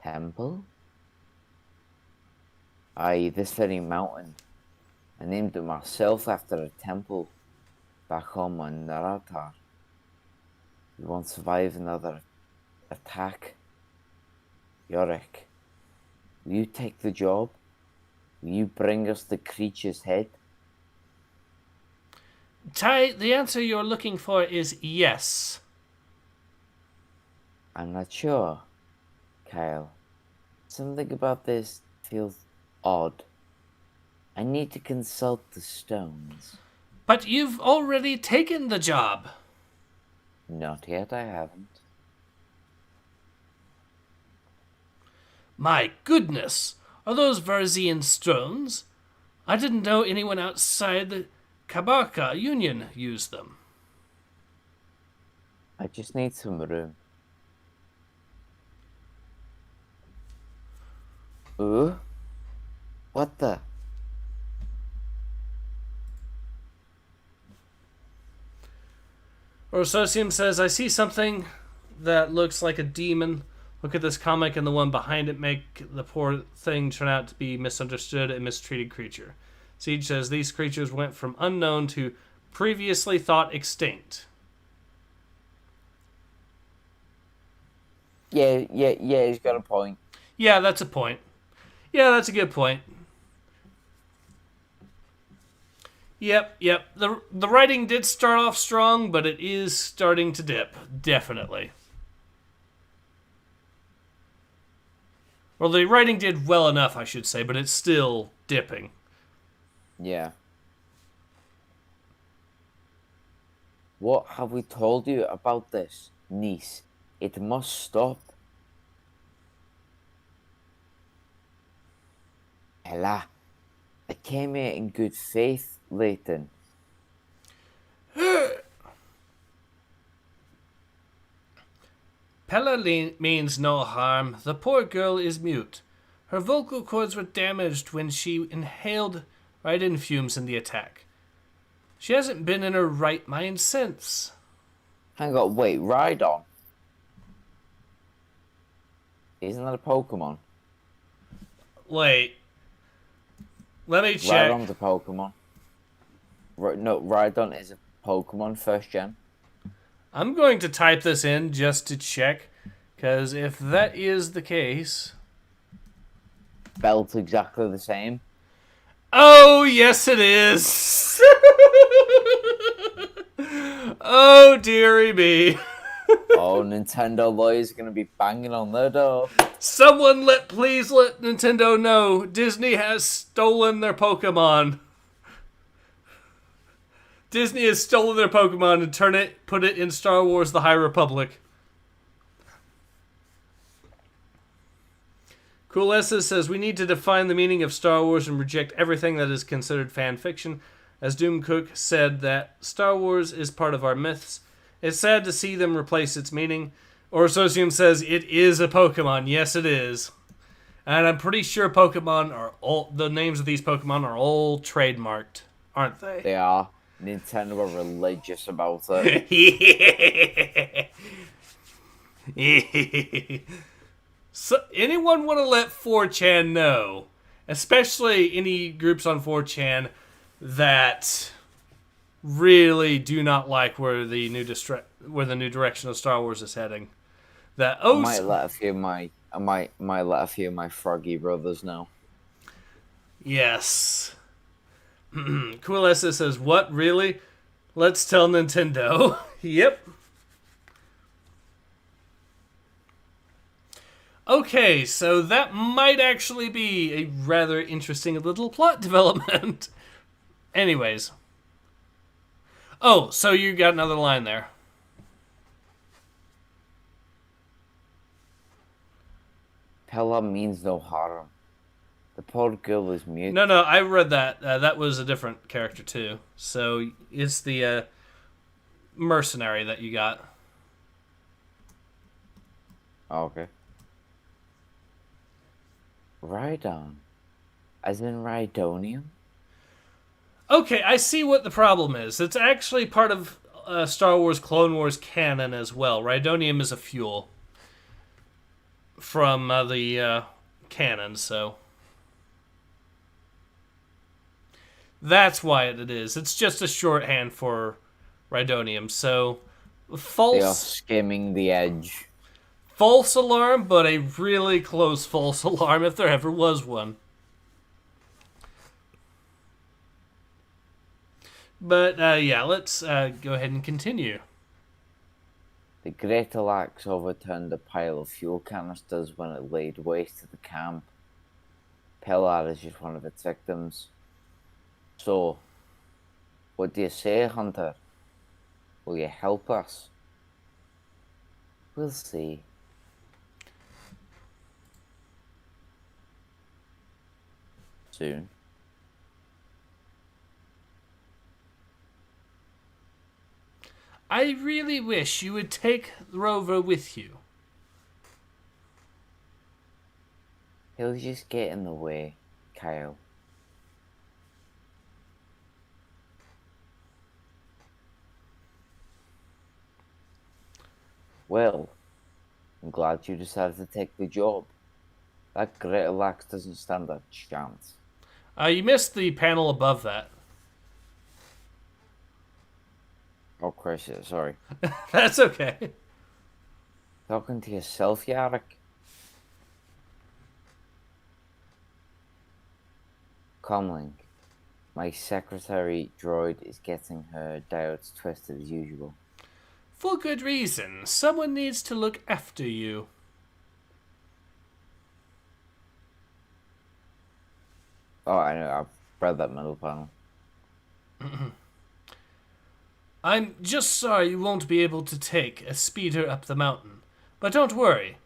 Temple? Aye, this very mountain. I named it myself after a temple back home on Naratar. We won't survive another attack. Yorick, will you take the job? Will you bring us the creature's head? Ty, the answer you're looking for is yes. I'm not sure, Kyle. Something about this feels odd. I need to consult the stones. But you've already taken the job. Not yet, I haven't. My goodness, are those Varzian stones? I didn't know anyone outside the Kabaka Union used them. I just need some room. Ooh? What the? Orsosium says, I see something that looks like a demon. Look at this comic and the one behind it make the poor thing turn out to be misunderstood and mistreated creature. Siege says, these creatures went from unknown to previously thought extinct. Yeah, he's got a point. Yeah, that's a point. Yeah, that's a good point. Yep. The writing did start off strong, but it is starting to dip. Definitely. Well, the writing did well enough, I should say, but it's still dipping. Yeah. What have we told you about this, niece? It must stop. Ella, I came here in good faith, Leighton. Pella means no harm. The poor girl is mute. Her vocal cords were damaged when she inhaled Raiden fumes in the attack. She hasn't been in her right mind since. Hang on, wait, Rhydon? Isn't that a Pokemon? Wait. Let me check. Rhydon's a Pokemon. No, Rhydon is a Pokemon, first gen. I'm going to type this in just to check, because if that is the case... Spelled exactly the same. Oh, yes it is! Oh, dearie me. Oh, Nintendo lawyers are going to be banging on their door. Someone please let Nintendo know Disney has stolen their Pokemon. Disney has stolen their Pokemon and put it in Star Wars The High Republic. Coolessa says, we need to define the meaning of Star Wars and reject everything that is considered fan fiction. As Doomcook said that Star Wars is part of our myths. It's sad to see them replace its meaning. Orsosium says, it is a Pokemon. Yes, it is. And I'm pretty sure the names of these Pokemon are all trademarked, aren't they? They are. Nintendo are religious about it. So, anyone want to let 4chan know, especially any groups on 4chan that really do not like where the new direction of Star Wars is heading? I might let a few of my froggy brothers know. Yes. Coolessa says, what, really? Let's tell Nintendo. Yep. Okay, so that might actually be a rather interesting little plot development. Anyways. Oh, so you got another line there. Pella means no harm. The poor girl is mute. No, I read that. That was a different character, too. So, it's the mercenary that you got. Okay. Rhydon. As in Rhydonium? Okay, I see what the problem is. It's actually part of Star Wars Clone Wars canon as well. Rhydonium is a fuel from the canon, so... That's why it is. It's just a shorthand for Rhydonium, so... They are skimming the edge. False alarm, but a really close false alarm if there ever was one. But, yeah, let's go ahead and continue. The Great Axe overturned a pile of fuel canisters when it laid waste to the camp. Pellar is just one of its victims. So, what do you say, Hunter? Will you help us? We'll see. Soon. I really wish you would take Rover with you. He'll just get in the way, Kyle. Well, I'm glad you decided to take the job. That greater lax doesn't stand a chance. You missed the panel above that. Oh, Chris, sorry. That's okay. Talking to yourself, Yarrick? Comlink, my secretary droid is getting her diodes twisted as usual. For good reason. Someone needs to look after you. Oh, I know, I've read that middle panel. I'm just sorry you won't be able to take a speeder up the mountain. But don't worry.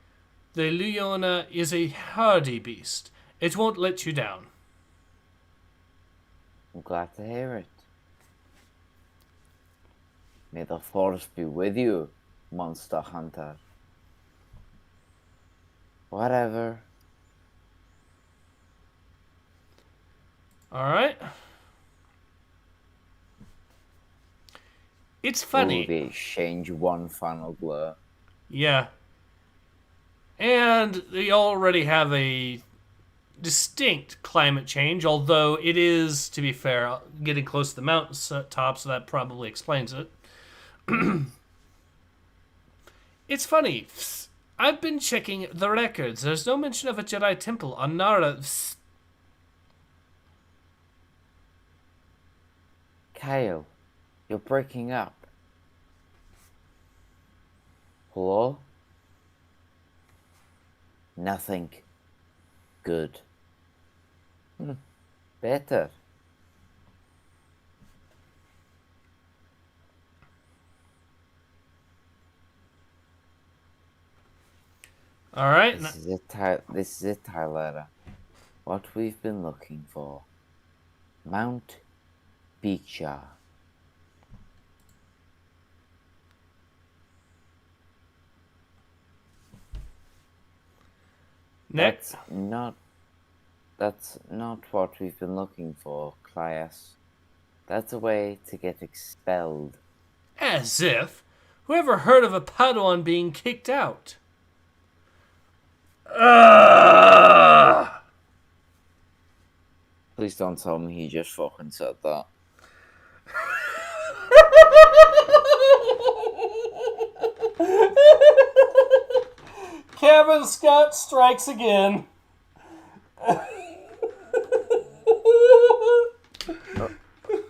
The Leona is a hardy beast. It won't let you down. I'm glad to hear it. May the force be with you, monster hunter. Whatever. Alright. It's funny. Ooh, they exchange one final glare. Yeah. And they already have a distinct climate change, although it is, to be fair, getting close to the mountain top, so that probably explains it. It's funny. I've been checking the records. There's no mention of a Jedi temple on Nara. Kyle, you're breaking up. Hello? Nothing. Good. Better. All right. This is it, Tyler. What we've been looking for. Mount Beecher. Next. That's not what we've been looking for, Claes. That's a way to get expelled. As if. Whoever heard of a Padawan being kicked out? Please don't tell me he just fucking said that. Cavan Scott strikes again.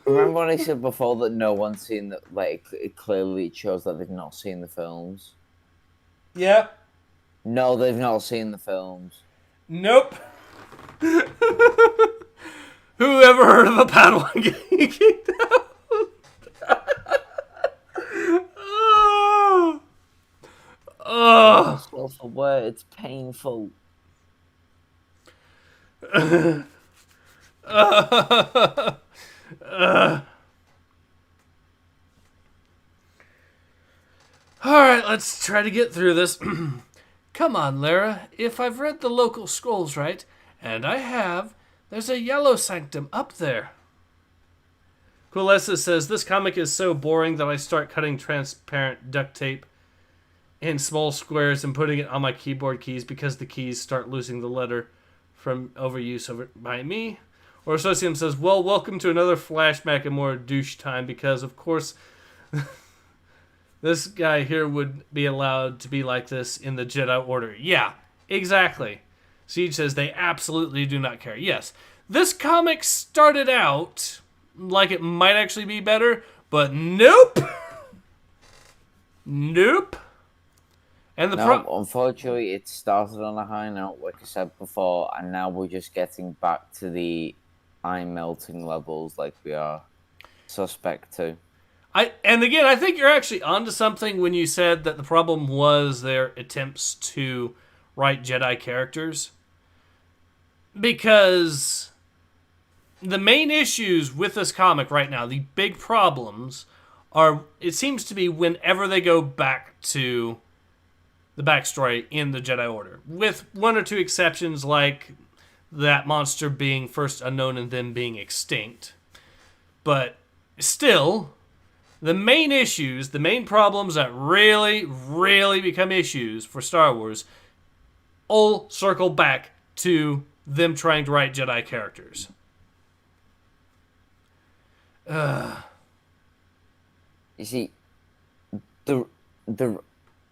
Remember when I said before that no one's seen that? Like, it clearly shows that they've not seen the films. Yep. No, they've not seen the films. Nope. Whoever heard of a Padawan getting kicked out? I'm self-aware, it's painful. Alright, let's try to get through this. Come on, Lara. If I've read the local scrolls right, and I have, there's a yellow sanctum up there. Coolessa says, this comic is so boring that I start cutting transparent duct tape in small squares and putting it on my keyboard keys because the keys start losing the letter from overuse by me. Or Associum says, well, welcome to another flashback and more douche time because, of course, this guy here would be allowed to be like this in the Jedi Order. Yeah, exactly. Siege says they absolutely do not care. Yes, this comic started out like it might actually be better, but nope. Nope. And unfortunately, it started on a high note, like I said before, and now we're just getting back to the eye melting levels like we are suspect to. And again, I think you're actually onto something when you said that the problem was their attempts to write Jedi characters. Because the main issues with this comic right now, the big problems, are, it seems to be whenever they go back to the backstory in the Jedi Order. With one or two exceptions, like that monster being first unknown and then being extinct. But still, the main issues, the main problems that really, really become issues for Star Wars all circle back to them trying to write Jedi characters. You see, the the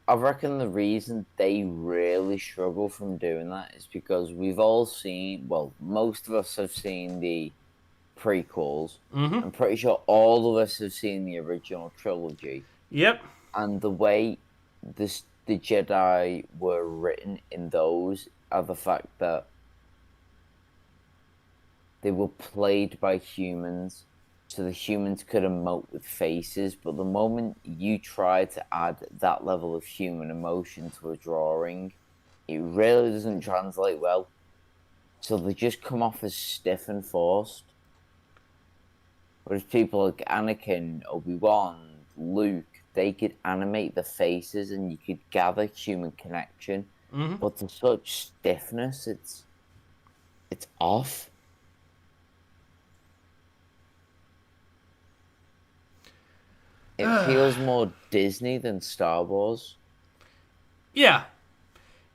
I reckon the reason they really struggle from doing that is because we've all seen, well, most of us have seen the prequels. Mm-hmm. I'm pretty sure all of us have seen the original trilogy. Yep. And the way the Jedi were written in those are the fact that they were played by humans, so the humans could emote with faces, but the moment you try to add that level of human emotion to a drawing, it really doesn't translate well. So they just come off as stiff and forced. Whereas people like Anakin, Obi-Wan, Luke, they could animate the faces and you could gather human connection. Mm-hmm. But to such stiffness, it's off. It feels more Disney than Star Wars. Yeah.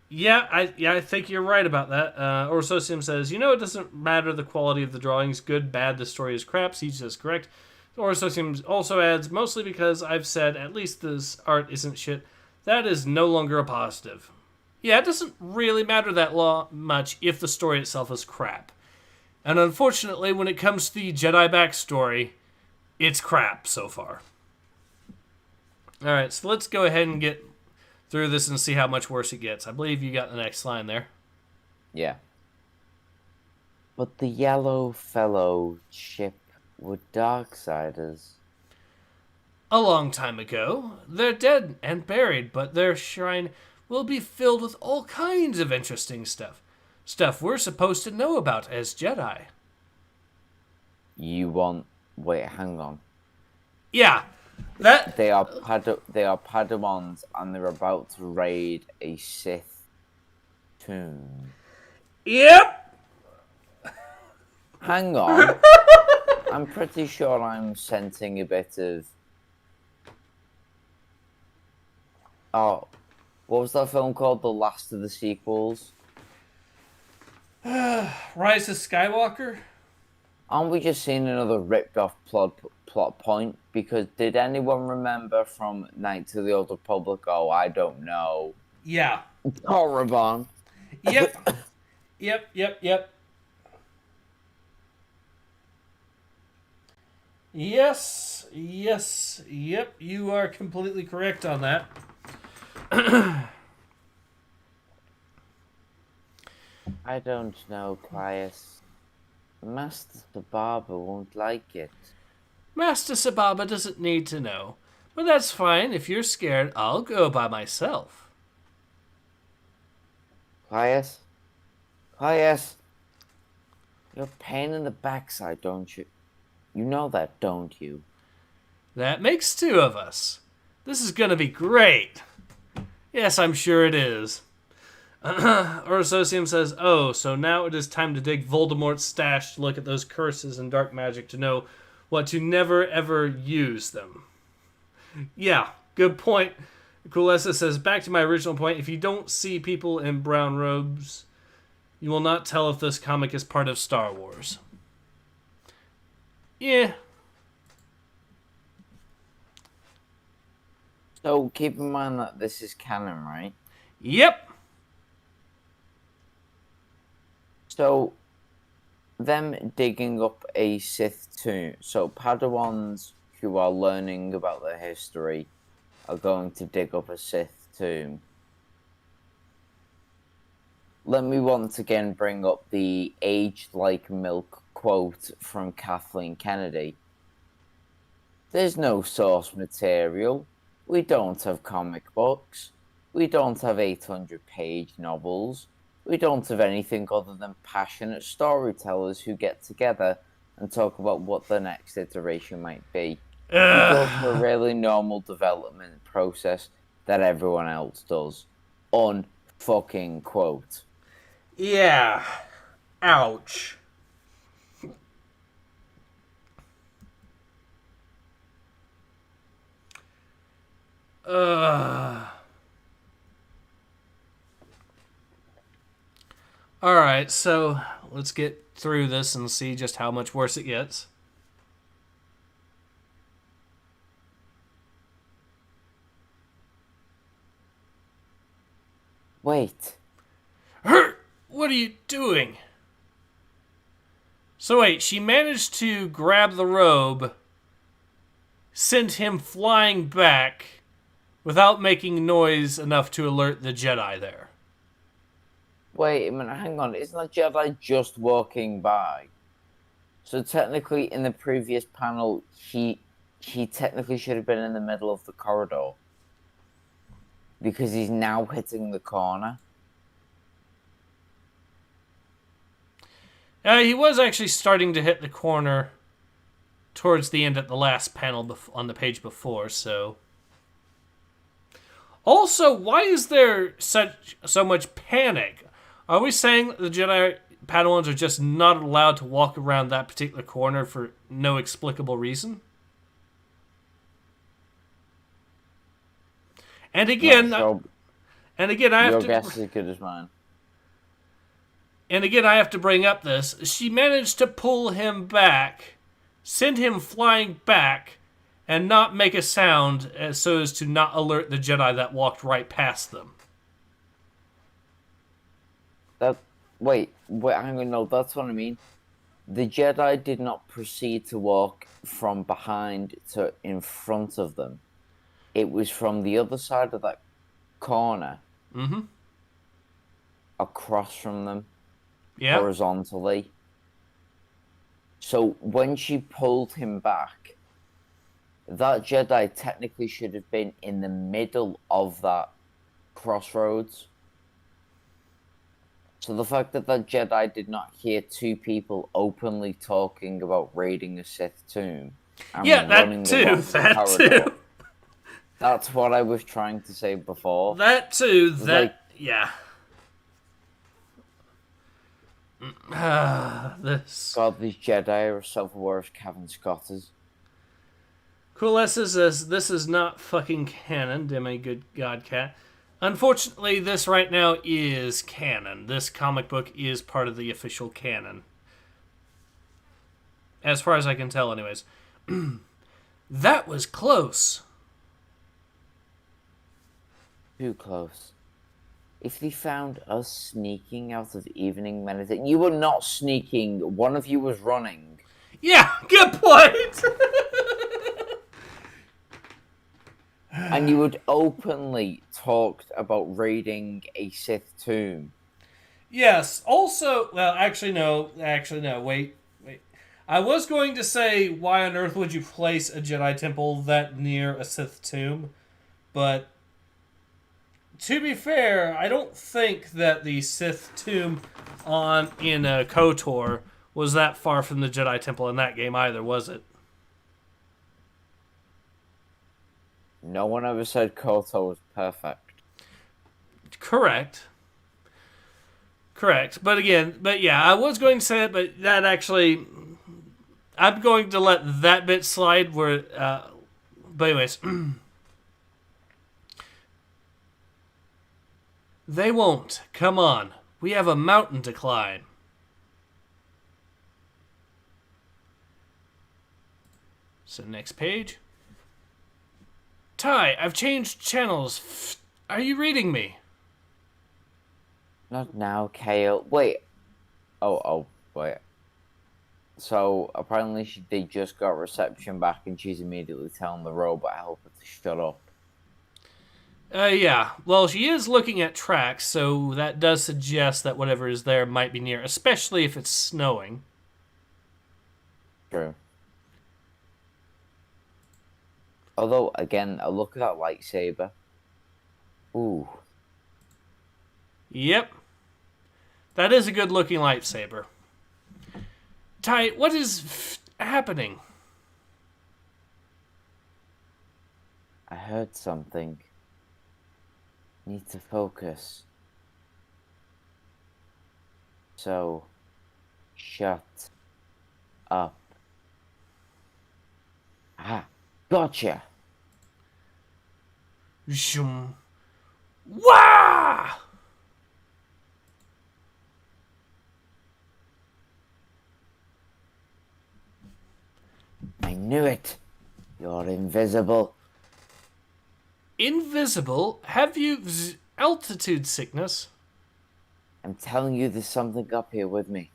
I think you're right about that. Orsosium says, it doesn't matter the quality of the drawings, good, bad, the story is crap. Siege says correct. Orsosium also adds, mostly because I've said at least this art isn't shit. That is no longer a positive. Yeah, it doesn't really matter that much if the story itself is crap. And unfortunately, when it comes to the Jedi backstory, it's crap so far. Alright, so let's go ahead and get through this and see how much worse it gets. I believe you got the next line there. Yeah. But the yellow fellowship were Darksiders. A long time ago, they're dead and buried, but their shrine will be filled with all kinds of interesting stuff. Stuff we're supposed to know about as Jedi. Wait, hang on. Yeah, They are Padawans, and they're about to raid a Sith tomb. Yep. Hang on. I'm pretty sure I'm sensing a bit of. Oh, what was that film called? The last of the sequels. Rise of Skywalker. Aren't we just seeing another ripped-off plot point? Because did anyone remember from Knights of the Old Republic? Oh, I don't know. Yeah. Cavan. Yep. Yep. Yes. Yep. You are completely correct on that. I don't know, Pius. Master Sababa won't like it. Master Sababa doesn't need to know. But that's fine. If you're scared, I'll go by myself. Pius? You're a pain in the backside, don't you? You know that, don't you? That makes two of us. This is gonna be great. Yes, I'm sure it is. Orsosium says, oh, so now it is time to dig Voldemort's stash to look at those curses and dark magic to know what to never ever use them. Yeah, good point. Coolessa says, back to my original point, if you don't see people in brown robes, you will not tell if this comic is part of Star Wars. Yeah. So keep in mind that this is canon, right? Yep. So, them digging up a Sith tomb. So, Padawans who are learning about their history are going to dig up a Sith tomb. Let me once again bring up the aged like milk quote from Kathleen Kennedy. There's no source material. We don't have comic books. We don't have 800-page novels. We don't have anything other than passionate storytellers who get together and talk about what the next iteration might be. We go through a really normal development process that everyone else does. Unfucking quote. Yeah. Ouch. Alright, so let's get through this and see just how much worse it gets. Wait. Hurt! What are you doing? So wait, she managed to grab the robe, send him flying back, without making noise enough to alert the Jedi there. Wait a minute, hang on. Isn't the Jedi just walking by? So technically, in the previous panel, he technically should have been in the middle of the corridor. Because he's now hitting the corner. He was actually starting to hit the corner towards the end at the last panel on the page before, so... Also, why is there so much panic? Are we saying that the Jedi Padawans are just not allowed to walk around that particular corner for no explicable reason? And again, I have your to... guess is as good as mine. And again, I have to bring up this. She managed to pull him back, send him flying back, and not make a sound so as to not alert the Jedi that walked right past them. Wait, hang on, no, that's what I mean. The Jedi did not proceed to walk from behind to in front of them. It was from the other side of that corner, across from them, horizontally. So when she pulled him back, that Jedi technically should have been in the middle of that crossroads. So the fact that that Jedi did not hear two people openly talking about raiding a Sith tomb and running that too. That's what I was trying to say before. That too. Yeah. God, these Jedi are self-aware as Cavan Scotters. Coolest says this is not fucking canon, Demi Good God Cat. Unfortunately, this right now is canon. This comic book is part of the official canon. As far as I can tell, anyways. That was close. Too close. If they found us sneaking out of evening meditation... You were not sneaking. One of you was running. Yeah, good point! And you would openly talked about raiding a Sith tomb. Yes. Also, well, actually, no. Wait. I was going to say, why on earth would you place a Jedi temple that near a Sith tomb? But to be fair, I don't think that the Sith tomb in KOTOR was that far from the Jedi temple in that game either, was it? No one ever said KOTOR was perfect. Correct. But yeah, I was going to say it, but that actually... I'm going to let that bit slide where... but anyways... They won't. Come on. We have a mountain to climb. So next page. Ty, I've changed channels. Are you reading me? Not now, Kale. Wait. Wait. So, apparently they just got reception back and she's immediately telling the robot helper to shut up. Yeah. Well, she is looking at tracks, so that does suggest that whatever is there might be near, especially if it's snowing. True. Although, again, a look at that lightsaber. Ooh. Yep. That is a good-looking lightsaber. Ty, what is happening? I heard something. Need to focus. So, shut up. Ah, gotcha. Zoom. Wah! I knew it. You're invisible. Invisible? Have you altitude sickness? I'm telling you, there's something up here with me.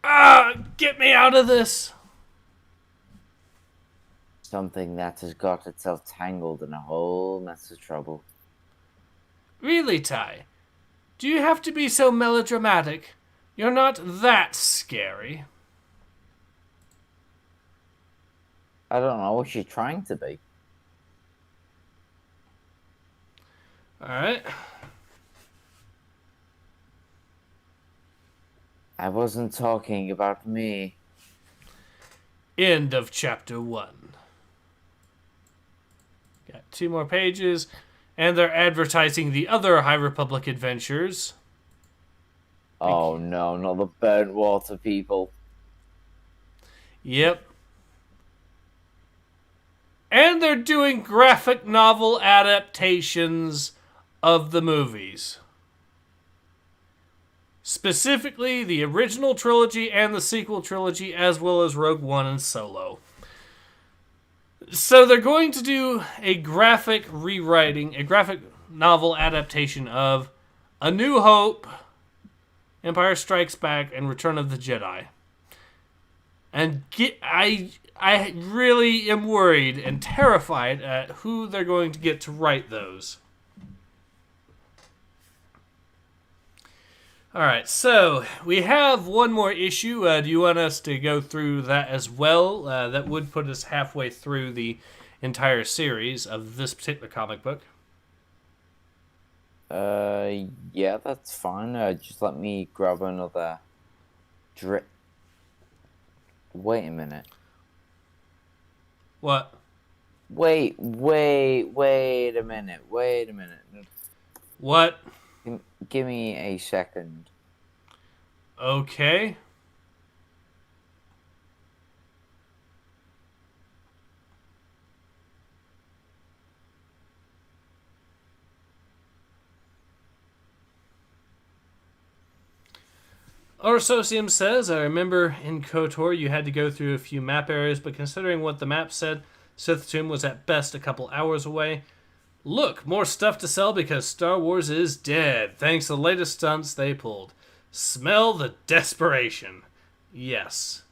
Ah! Get me out of this! Something that has got itself tangled in a whole mess of trouble. Really, Ty? Do you have to be so melodramatic? You're not that scary. I don't know what she's trying to be. Alright. I wasn't talking about me. End of chapter 1. Got 2 more pages, and they're advertising the other High Republic adventures. Oh no, not the burnt water people. Yep. And they're doing graphic novel adaptations of the movies. Specifically, the original trilogy and the sequel trilogy, as well as Rogue One and Solo. So they're going to do a graphic rewriting, a graphic novel adaptation of A New Hope, Empire Strikes Back, and Return of the Jedi. And I really am worried and terrified at who they're going to get to write those. Alright, so we have one more issue. Do you want us to go through that as well? That would put us halfway through the entire series of this particular comic book. Yeah, that's fine. Just let me grab another drip. Wait a minute. What? Wait a minute. What? Give me a second. Okay. Orsosium says, I remember in KOTOR you had to go through a few map areas, but considering what the map said, Sith Tomb was at best a couple hours away. Look, more stuff to sell because Star Wars is dead, thanks to the latest stunts they pulled. Smell the desperation. Yes.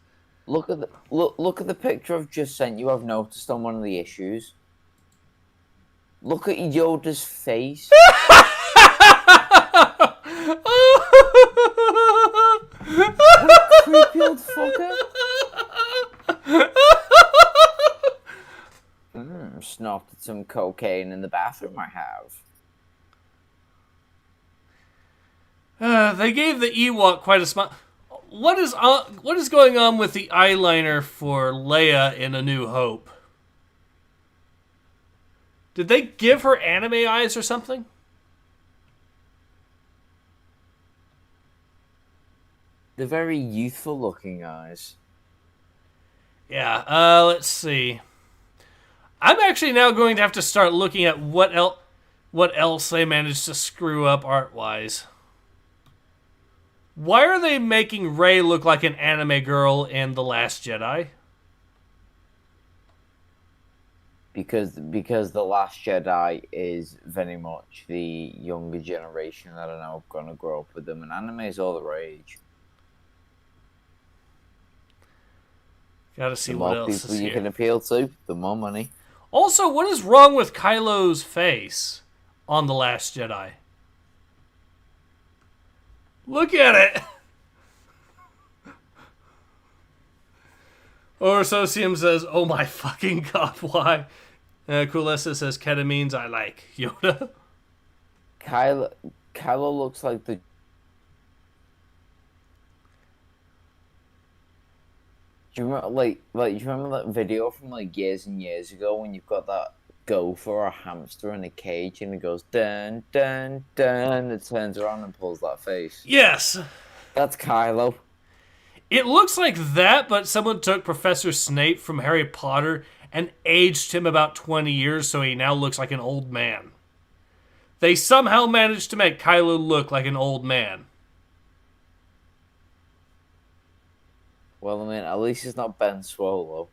Look at the picture I've just sent you. I've noticed on one of the issues. Look at Yoda's face. What a creepy old fucker. Snorted some cocaine in the bathroom, I have. They gave the Ewok quite a smile. What is going on with the eyeliner for Leia in A New Hope? Did they give her anime eyes or something? They're very youthful looking eyes. Yeah, let's see. I'm actually now going to have to start looking at what else they managed to screw up art-wise. Why are they making Rey look like an anime girl in The Last Jedi? Because The Last Jedi is very much the younger generation that are now going to grow up with them, and anime is all the rage. Gotta see The what more else people is you here. can appeal to, the more money. Also, what is wrong with Kylo's face on The Last Jedi? Look at it! Orsosium says, oh my fucking god, why? Coolessa says, ketamine's I like. Yoda? Kylo looks like the... Do you remember, do you remember that video from years and years ago when you've got that gopher or a hamster in a cage and it goes dun dun dun, it turns around and pulls that face? Yes. That's Kylo. It looks like that, but someone took Professor Snape from Harry Potter and aged him about 20 years so he now looks like an old man. They somehow managed to make Kylo look like an old man. Well, I mean, at least it's not Ben Swallow.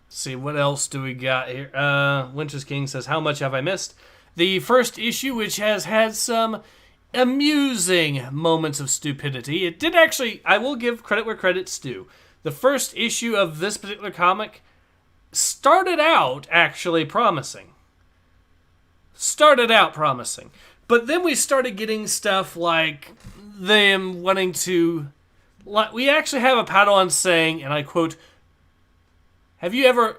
Let's see, what else do we got here? Winter's King says, how much have I missed? The first issue, which has had some amusing moments of stupidity. It did actually, I will give credit where credit's due. The first issue of this particular comic started out actually promising. But then we started getting stuff like them wanting to... We actually have a Padawan saying, and I quote, no Padawan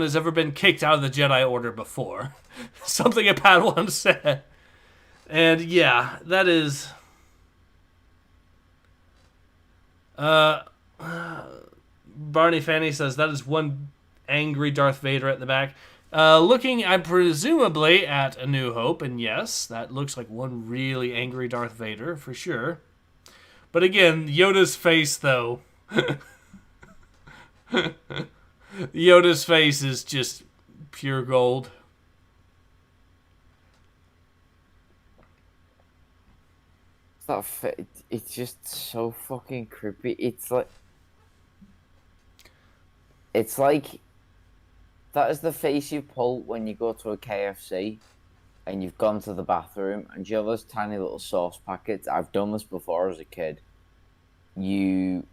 has ever been kicked out of the Jedi Order before. Something a Padawan said. And yeah, that is... Barney Fanny says, that is one angry Darth Vader at the back. Looking, presumably, at A New Hope, and yes, that looks like one really angry Darth Vader, for sure. But again, Yoda's face, though... Yoda's face is just pure gold. It's just so fucking creepy. It's like that is the face you pull when you go to a KFC and you've gone to the bathroom, and you have those tiny little sauce packets. I've done this before as a kid. You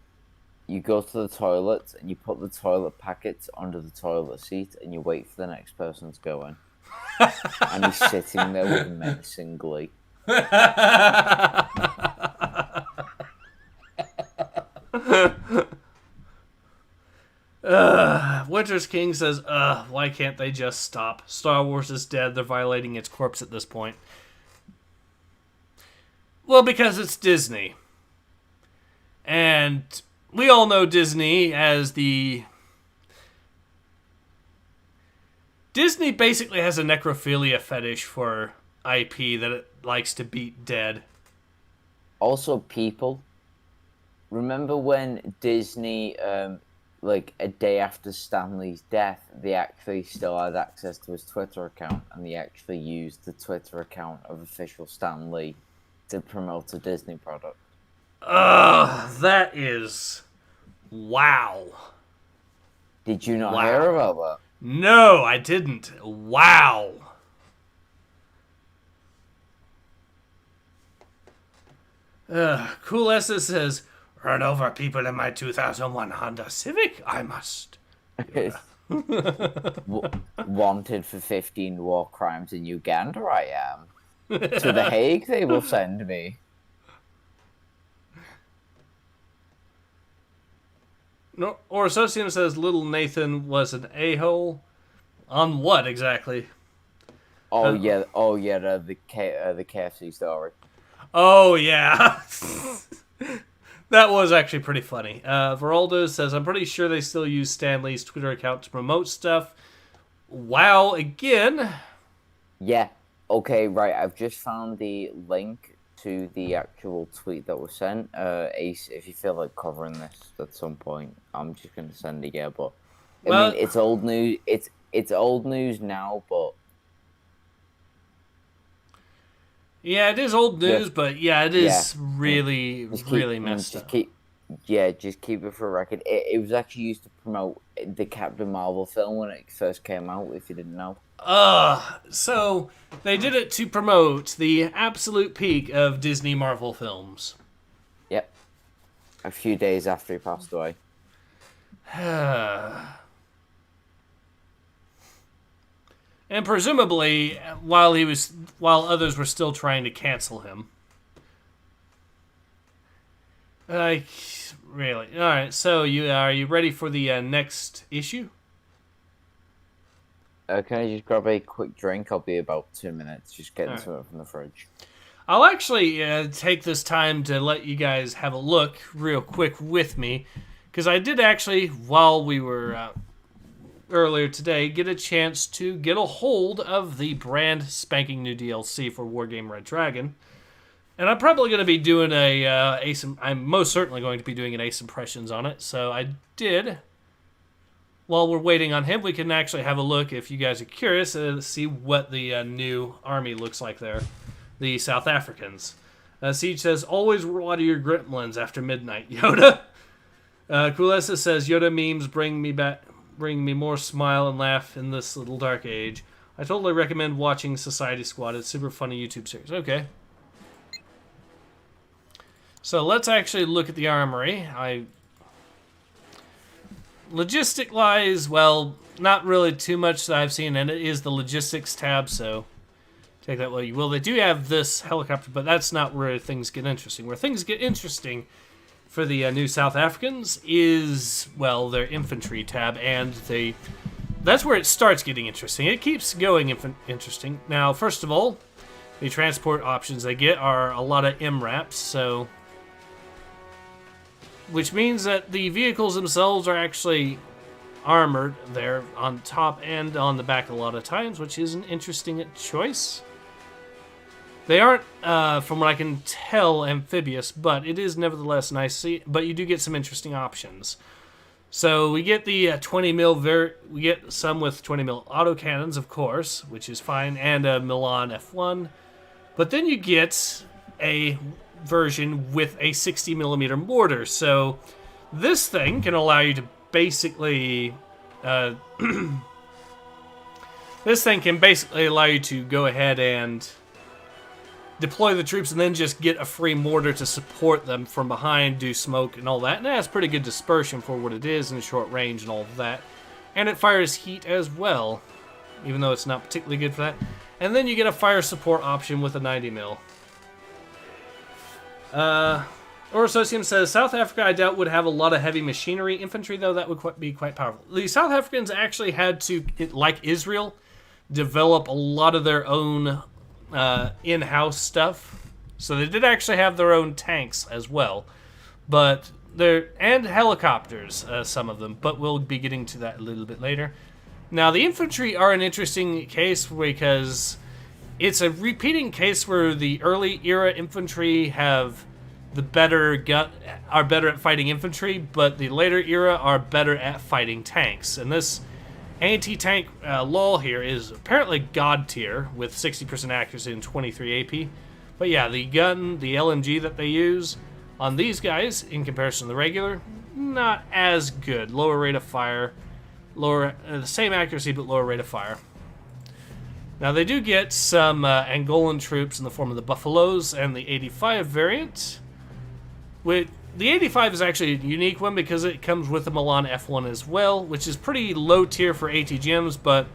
go to the toilet and you put the toilet packets under the toilet seat and you wait for the next person to go in. And he's sitting there with menacing glee. Winter's King says, why can't they just stop? Star Wars is dead. They're violating its corpse at this point. Well, because it's Disney. And we all know Disney as the... Disney basically has a necrophilia fetish for IP that it likes to beat dead. Also, people. Remember when Disney, like a day after Stan Lee's death, they actually still had access to his Twitter account, and they actually used the Twitter account of official Stan Lee to promote a Disney product. That is... Wow. Did you not hear about that? No, I didn't. Wow. Cool Essa says, run over people in my 2001 Honda Civic? I must. Wanted for 15 war crimes in Uganda, I am. To The Hague they will send me. No, or Associatum says little Nathan was an a-hole. On what exactly? The KFC story. Oh yeah. That was actually pretty funny. Veraldo says, I'm pretty sure they still use Stan Lee's Twitter account to promote stuff. Wow, again. Yeah. Okay, right. I've just found the link to the actual tweet that was sent. Ace, if you feel like covering this at some point, I'm just going to send it, yeah. But, I mean, it's old news. It's old news now, but... Yeah, it is old news, but yeah, it is really messed up. Just keep it for a record. It was actually used to promote the Captain Marvel film when it first came out, if you didn't know. So they did it to promote the absolute peak of Disney Marvel films. Yep. A few days after he passed away. And presumably, while others were still trying to cancel him. Really? All right. So are you ready for the next issue? Can I just grab a quick drink? I'll be about 2 minutes. Just getting something from the fridge. I'll actually take this time to let you guys have a look real quick with me, because I did actually, while we were earlier today, get a chance to get a hold of the brand spanking new DLC for Wargame Red Dragon. And I'm probably going to be doing I'm most certainly going to be doing an Ace Impressions on it. So I did. While we're waiting on him, we can actually have a look, if you guys are curious, to see what the new army looks like there. The South Africans. Siege says, always water your gremlins after midnight, Yoda. Kulesa says, Yoda memes bring me more smile and laugh in this little dark age. I totally recommend watching Society Squad. It's a super funny YouTube series. Okay. So let's actually look at the armory. Logistic-wise, well, not really too much that I've seen, and it is the logistics tab, so take that what you will. They do have this helicopter, but that's not where things get interesting. Where things get interesting for the new South Africans is, well, their infantry tab, and that's where it starts getting interesting. It keeps going interesting. Now, first of all, the transport options they get are a lot of MRAPs, so which means that the vehicles themselves are actually armored there on top and on the back a lot of times, which is an interesting choice. They aren't, from what I can tell, amphibious, but it is nevertheless nice to see. But you do get some interesting options. So we get the 20 mil. We get some with 20 mil autocannons, of course, which is fine, and a Milan F1. But then you get a version with a 60 millimeter mortar. So this thing can allow you to basically this thing can basically allow you to go ahead and deploy the troops and then just get a free mortar to support them from behind, do smoke and all that. And it has pretty good dispersion for what it is in short range and all of that. And it fires heat as well, even though it's not particularly good for that. And then you get a fire support option with a 90 mil. Orosocium says, South Africa, I doubt, would have a lot of heavy machinery infantry, though that would be quite powerful. The South Africans actually had to, like Israel, develop a lot of their own in-house stuff. So they did actually have their own tanks as well. And helicopters, some of them, but we'll be getting to that a little bit later. Now, the infantry are an interesting case because it's a repeating case where the early era infantry are better at fighting infantry, but the later era are better at fighting tanks. And this anti-tank lull here is apparently god tier with 60% accuracy and 23 AP. But yeah, the gun, the LMG that they use on these guys in comparison to the regular, not as good. Lower rate of fire, the same accuracy but lower rate of fire. Now, they do get some Angolan troops in the form of the Buffaloes and the 85 variant. The 85 is actually a unique one because it comes with the Milan F1 as well, which is pretty low tier for ATGMs, but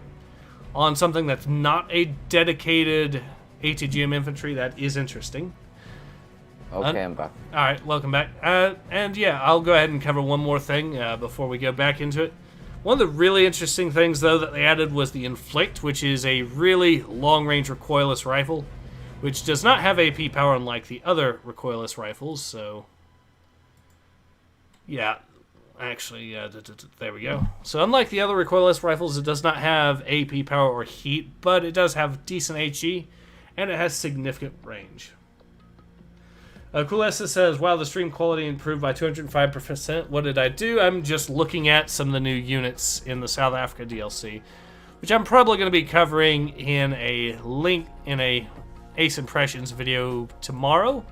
on something that's not a dedicated ATGM infantry, that is interesting. Okay, I'm back. Alright, welcome back. And yeah, I'll go ahead and cover one more thing before we go back into it. One of the really interesting things, though, that they added was the Inflict, which is a really long-range recoilless rifle, which does not have AP power unlike the other recoilless rifles, so yeah, actually, there we go. So unlike the other recoilless rifles, it does not have AP power or heat, but it does have decent HE, and it has significant range. Kulesa says, wow, the stream quality improved by 205%. What did I do? I'm just looking at some of the new units in the South Africa DLC, which I'm probably going to be covering in a Ace Impressions video tomorrow.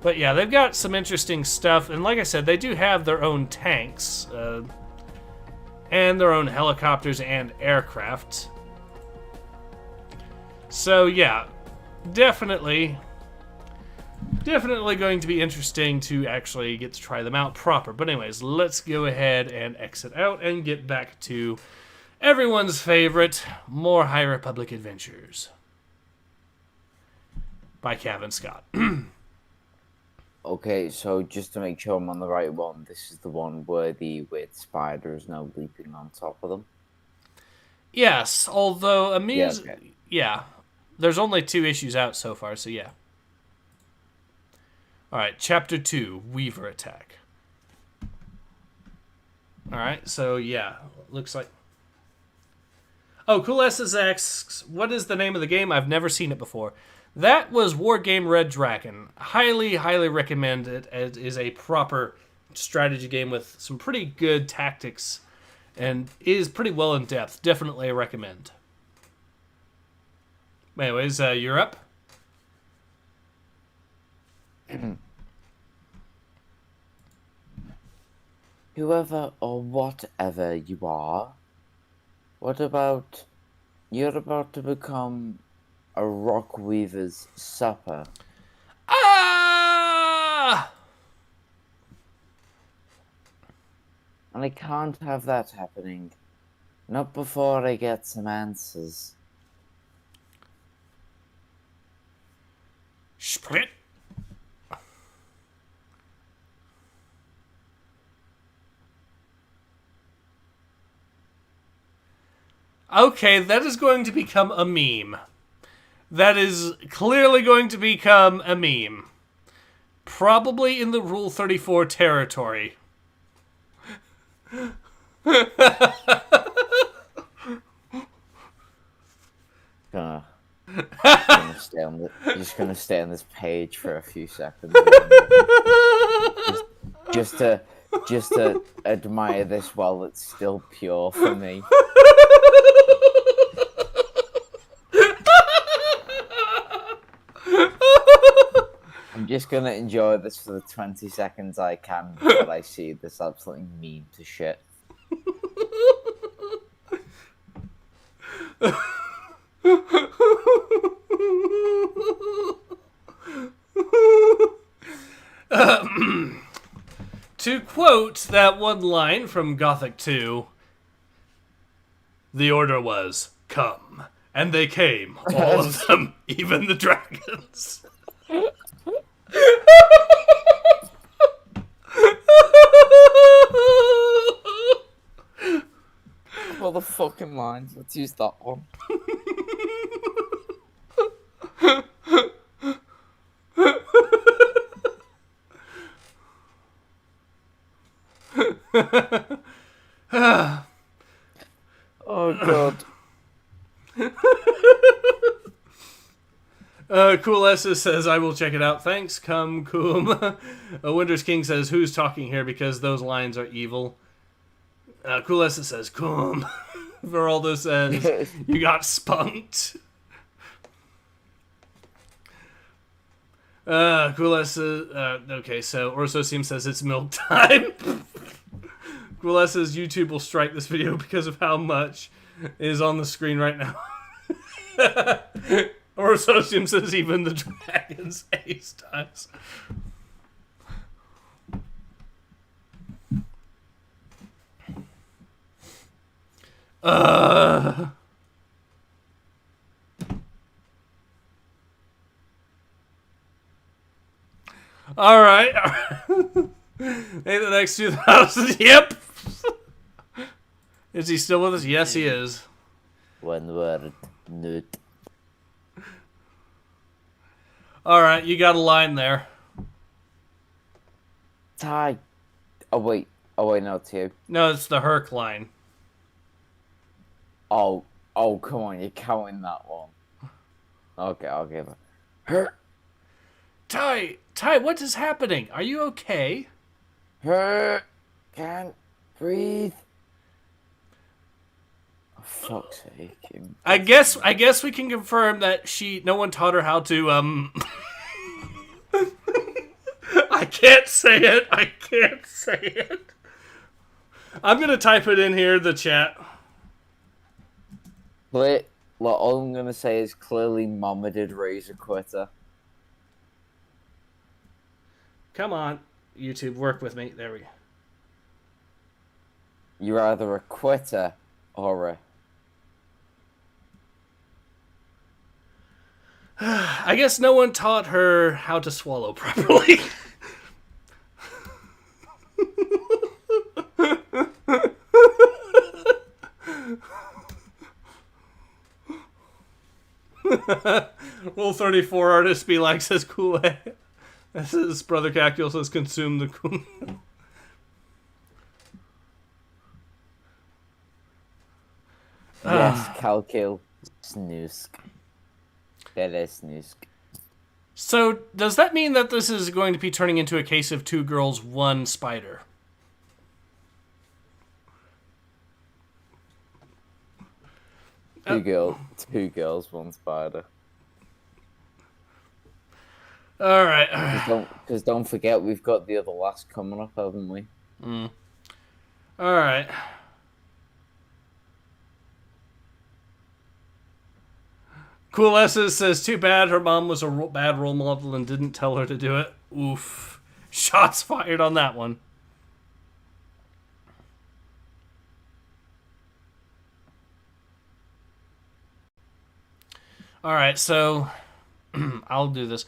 But yeah, they've got some interesting stuff, and like I said, they do have their own tanks, and their own helicopters and aircraft. So yeah, definitely going to be interesting to actually get to try them out proper. But anyways, let's go ahead and exit out and get back to everyone's favorite, more High Republic adventures by Cavan Scott. Okay, so just to make sure I'm on the right one, this is the one where the weird spider is now leaping on top of them? Yes, although Amia's... Yeah, okay. Yeah, there's only 2 issues out so far, so yeah. Alright, Chapter 2, Weaver Attack. Alright, so yeah, looks like... Oh, Cool SS asks, what is the name of the game? I've never seen it before. That was Wargame Red Dragon. Highly, highly recommend it. It is a proper strategy game with some pretty good tactics and is pretty well in depth. Definitely a recommend. Anyways, you're up. Whoever or whatever you are, what about you're about to become a rock weaver's supper? Ah! And I can't have that happening. Not before I get some answers. Split. Okay, that is going to become a meme. That is clearly going to become a meme. Probably in the Rule 34 territory. Just gonna stay on this page for a few seconds. just to admire this while it's still pure for me. I'm just gonna enjoy this for the 20 seconds I can before I see this absolutely meme to shit. To quote that one line from Gothic 2, the order was, "Come." And they came, all of them, even the dragons. All the fucking lines, let's use that one. Oh god. Cool S says, I will check it out. Thanks, come, coom. Winter's King says, who's talking here because those lines are evil. Cool S says, coom. Veraldo says, you got spunked. Cool S says, okay, so Orsosium says it's milk time. Cool S says, YouTube will strike this video because of how much is on the screen right now. Or Socium says even the dragons ace times. Alright. Hey, the next 2,000. Yep. Is he still with us? Yes, he is. One word. Nut. Alright, you got a line there. Ty. Oh wait, no, it's you. No, it's the Herc line. Oh, come on, you're counting that one. Okay, I'll give it. Herc. Ty, what is happening? Are you okay? Herc. Can't breathe. Oh, fuck's sake. I guess we can confirm that no one taught her how to, I can't say it. I'm gonna type it in here, the chat. All I'm gonna say is clearly Mama did raise a quitter. Come on, YouTube, work with me. There we go. You're either a quitter or a... I guess no one taught her how to swallow properly. Rule 34 artist be like says Kool-Aid. This is Brother Cactual says consume the Kool. Yes, Calcul. Snoosk. That is snoosk. So, does that mean that this is going to be turning into a case of 2 girls, 1 spider? Two girls, 1 spider. All right. Because don't forget, we've got the other last coming up, haven't we? All right. Cool S's says, too bad her mom was a bad role model and didn't tell her to do it. Oof. Shots fired on that one. All right, so I'll do this.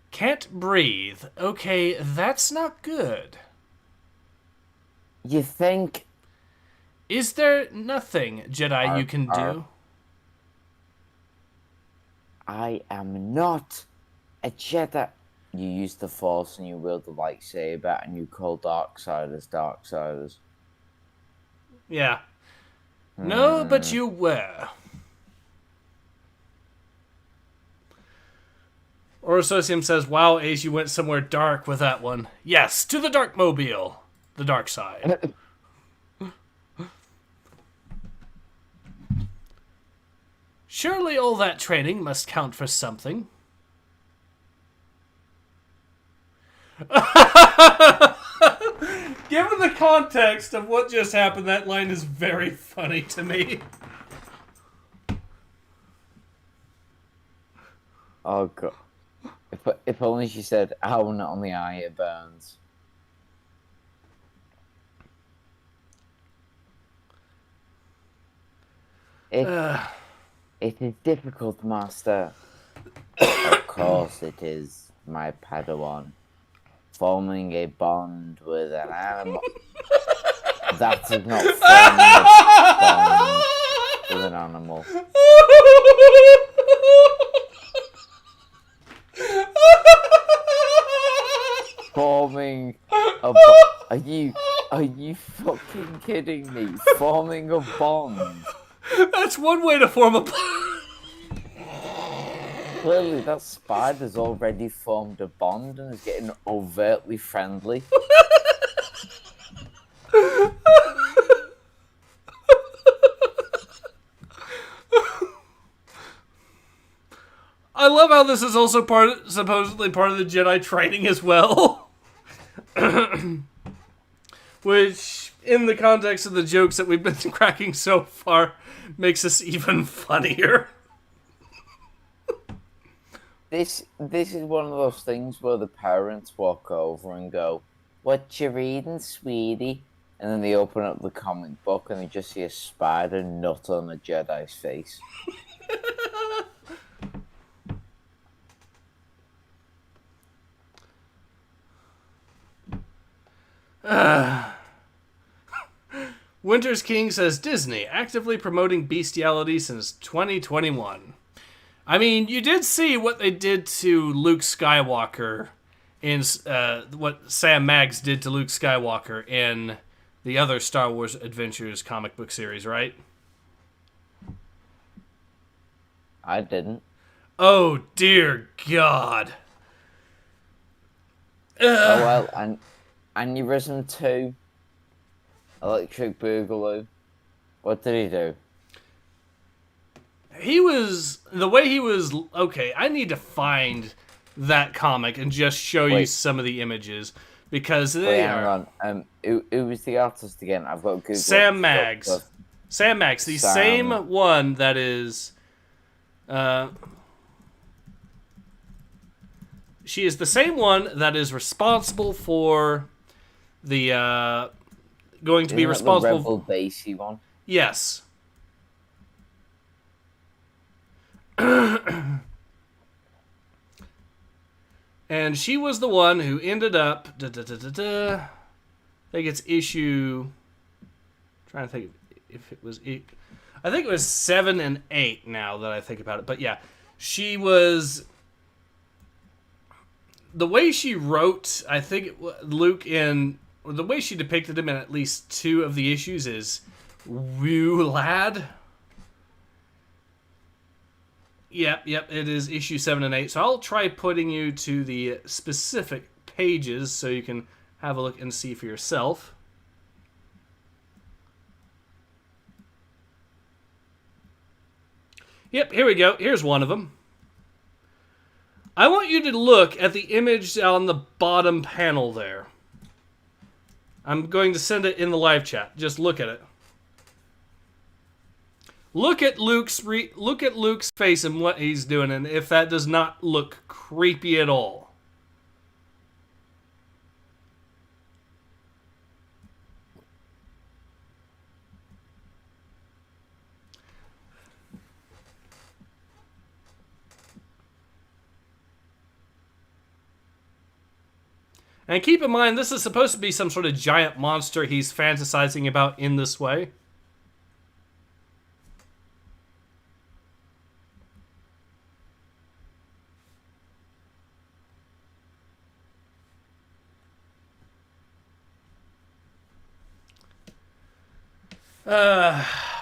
Can't breathe. Okay, that's not good. You think... Is there nothing, Jedi, you can do? I am not a Jedi. You use the Force and you wield the lightsaber and you call Darksiders. Yeah. No, but you were. Orososium says, wow, Ace, you went somewhere dark with that one. Yes, to the Darkmobile. The dark side. Surely all that training must count for something. Given the context of what just happened, that line is very funny to me. Oh, God. If only she said, ow, not on the eye, it burns. It is difficult, Master. Of course it is, my Padawan. Forming a bond with an animal. That is not forming a bond with an animal. Forming a bond. Are you fucking kidding me? Forming a bond. That's one way to form a bond. Clearly, that spider's already formed a bond and is getting overtly friendly. I love how this is also supposedly part of the Jedi training as well. Which, in the context of the jokes that we've been cracking so far, makes us even funnier. This is one of those things where the parents walk over and go, "What you reading, sweetie?" And then they open up the comic book and they just see a spider nut on a Jedi's face. Winter's King says, Disney, actively promoting bestiality since 2021. I mean, you did see what they did to Luke Skywalker in what Sam Maggs did to Luke Skywalker in the other Star Wars Adventures comic book series, right? I didn't. Oh, dear God. Oh, well, and Aneurysm 2, Electric Boogaloo. What did he do? The way he was, okay, I need to find that comic and just show you some of the images, because they are... Hang on, who was the artist again? I've got Google. Sam Maggs. Sam Maggs, the same one that is... she is the same one that is responsible for the, going to be responsible... the Rebel Basie one? Yes. And she was the one who ended up... I think it's issue... trying to think if it was... I think it was 7 and 8 now that I think about it. But yeah, she was... The way she wrote, I think, Luke in... Or the way she depicted him in at least 2 of the issues is... Woo lad. Yep, it is issue 7 and 8. So I'll try putting you to the specific pages so you can have a look and see for yourself. Yep, here we go. Here's one of them. I want you to look at the image on the bottom panel there. I'm going to send it in the live chat. Just look at it. Look at Luke's face and what he's doing, and if that does not look creepy at all. And keep in mind, this is supposed to be some sort of giant monster he's fantasizing about in this way.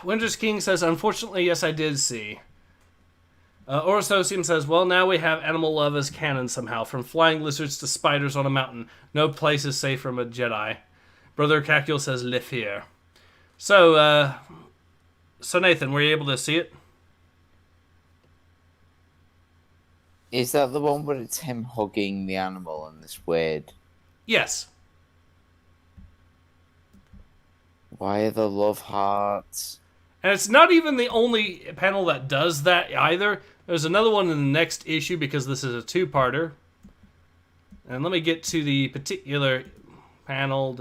Winter's King says, unfortunately, yes, I did see. Orososium says, well, now we have animal love as canon somehow. From flying lizards to spiders on a mountain. No place is safe from a Jedi. Brother Cacul says, live here. So Nathan, were you able to see it? Is that the one where it's him hugging the animal and this weird... Yes. Why are the love hearts? And it's not even the only panel that does that either. There's another one in the next issue because this is a two-parter. And let me get to the particular panel.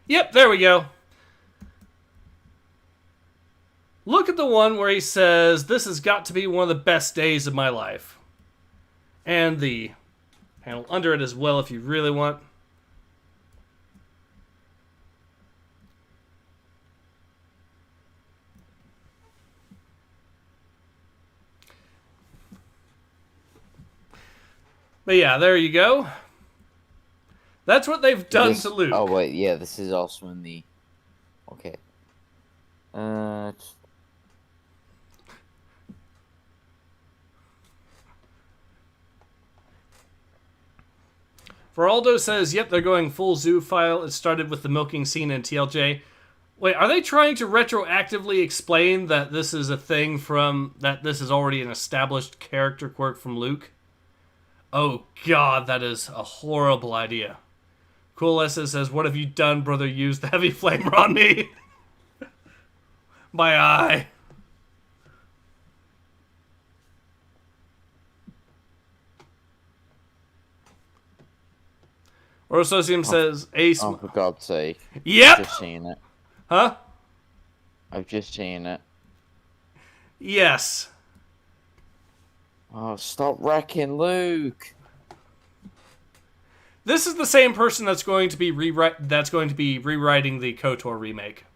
Yep, there we go. Look at the one where he says, this has got to be one of the best days of my life. And the panel under it as well if you really want. But yeah, there you go. That's what they've done to Luke. Oh, wait, yeah, this is also in the... Okay. Feraldo says, yep, they're going full zoo file. It started with the milking scene in TLJ. Wait, are they trying to retroactively explain that this is a thing that this is already an established character quirk from Luke? Oh god, that is a horrible idea. Cool Essa says, what have you done, brother? Use the heavy flamer on me. My eye. Orososium says, Ace... Oh, for God's sake. Yep! I've just seen it. Huh? I've just seen it. Yes. Oh, stop wrecking Luke. This is the same person that's going to be rewriting the KOTOR remake.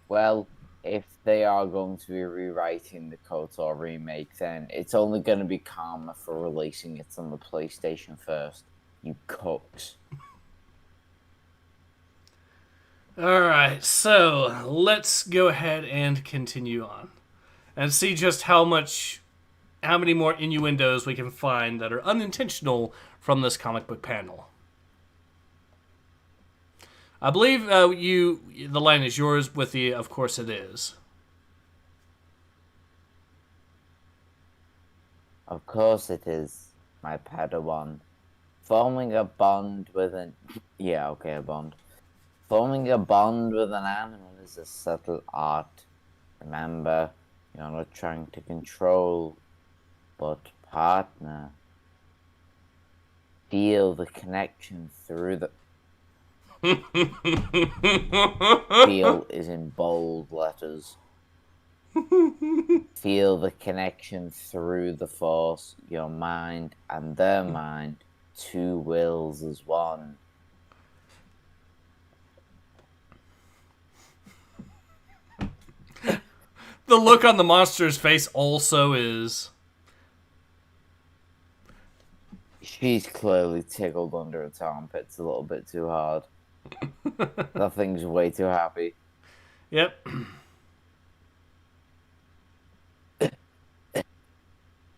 Well, if they are going to be rewriting the KOTOR remake, then it's only going to be karma for releasing it on the PlayStation first. You cooks. Alright, so let's go ahead and continue on. And see just how many more innuendos we can find that are unintentional from this comic book panel. I believe the line is yours with the, of course it is. Of course it is, my Padawan. Forming a bond with an... Yeah, okay, a bond. Forming a bond with an animal is a subtle art. Remember, you're not trying to control, but partner. Feel the connection through the... Feel is in bold letters. Feel the connection through the force, your mind and their mind, two wills as one. The look on the monster's face also is... She's clearly tickled under its armpits a little bit too hard. That thing's way too happy. Yep.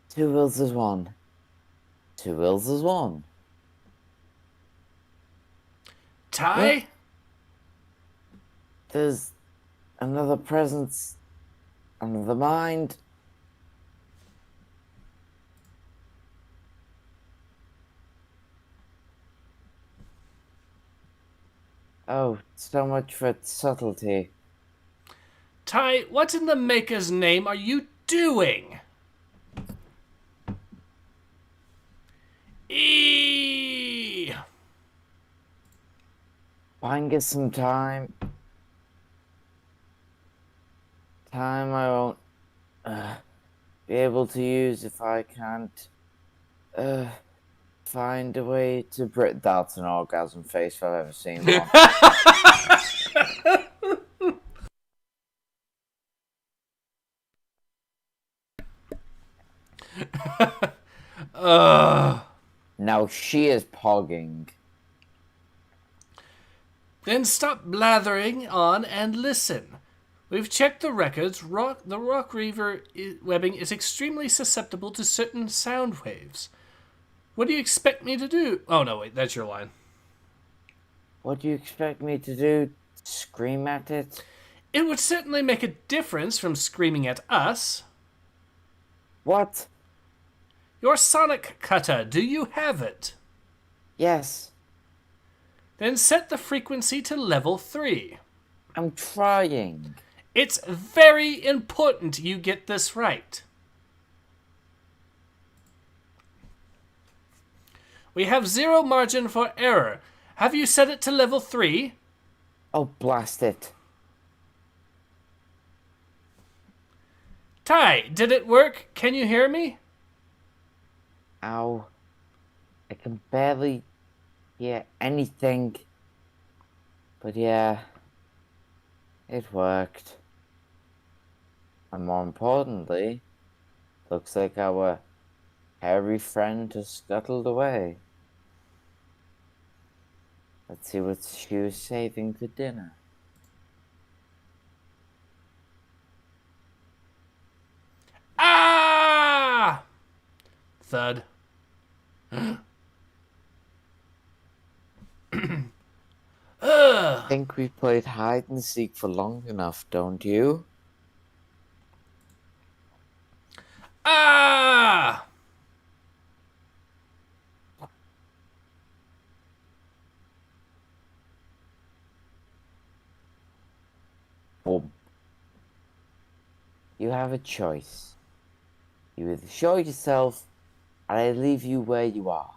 Two wills is one. Two wills is one. Ty? What? There's another presence, another mind. Oh, so much for subtlety. Ty, what in the Maker's name are you doing? Eee! Buying us some time. Time I won't be able to use if I can't find a way to Brit. That's an orgasm face if I've ever seen one. Now she is pogging. Then stop blathering on and listen. We've checked the records. The rock reaver webbing is extremely susceptible to certain sound waves. What do you expect me to do? Oh, no, wait, that's your line. What do you expect me to do? Scream at it? It would certainly make a difference from screaming at us. What? Your sonic cutter, do you have it? Yes. Then set the frequency to level 3. I'm trying. It's very important you get this right. We have 0 margin for error. Have you set it to level 3? Oh, blast it. Ty, did it work? Can you hear me? Ow. I can barely hear anything. But yeah, it worked. And more importantly, looks like our hairy friend has scuttled away. Let's see what she was saving for dinner. Ah! Thud. I think we've played hide and seek for long enough, don't you? Ah! Boom. You have a choice. You either show yourself, or I leave you where you are.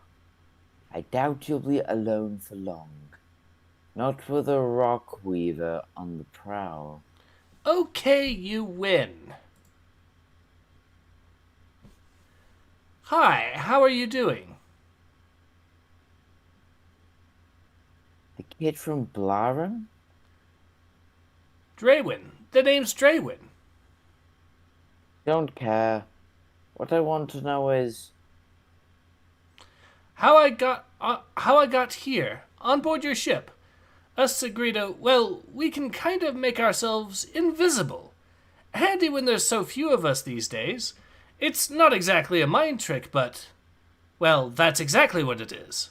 I doubt you'll be alone for long. Not with a rock weaver on the prowl. Okay, you win. Hi, how are you doing? The kid from Blaren? Draywin. The name's Draywin. Don't care. What I want to know is... How I got here, on board your ship. Us Segrito, well, we can kind of make ourselves invisible. Handy when there's so few of us these days. It's not exactly a mind trick, but... well, that's exactly what it is.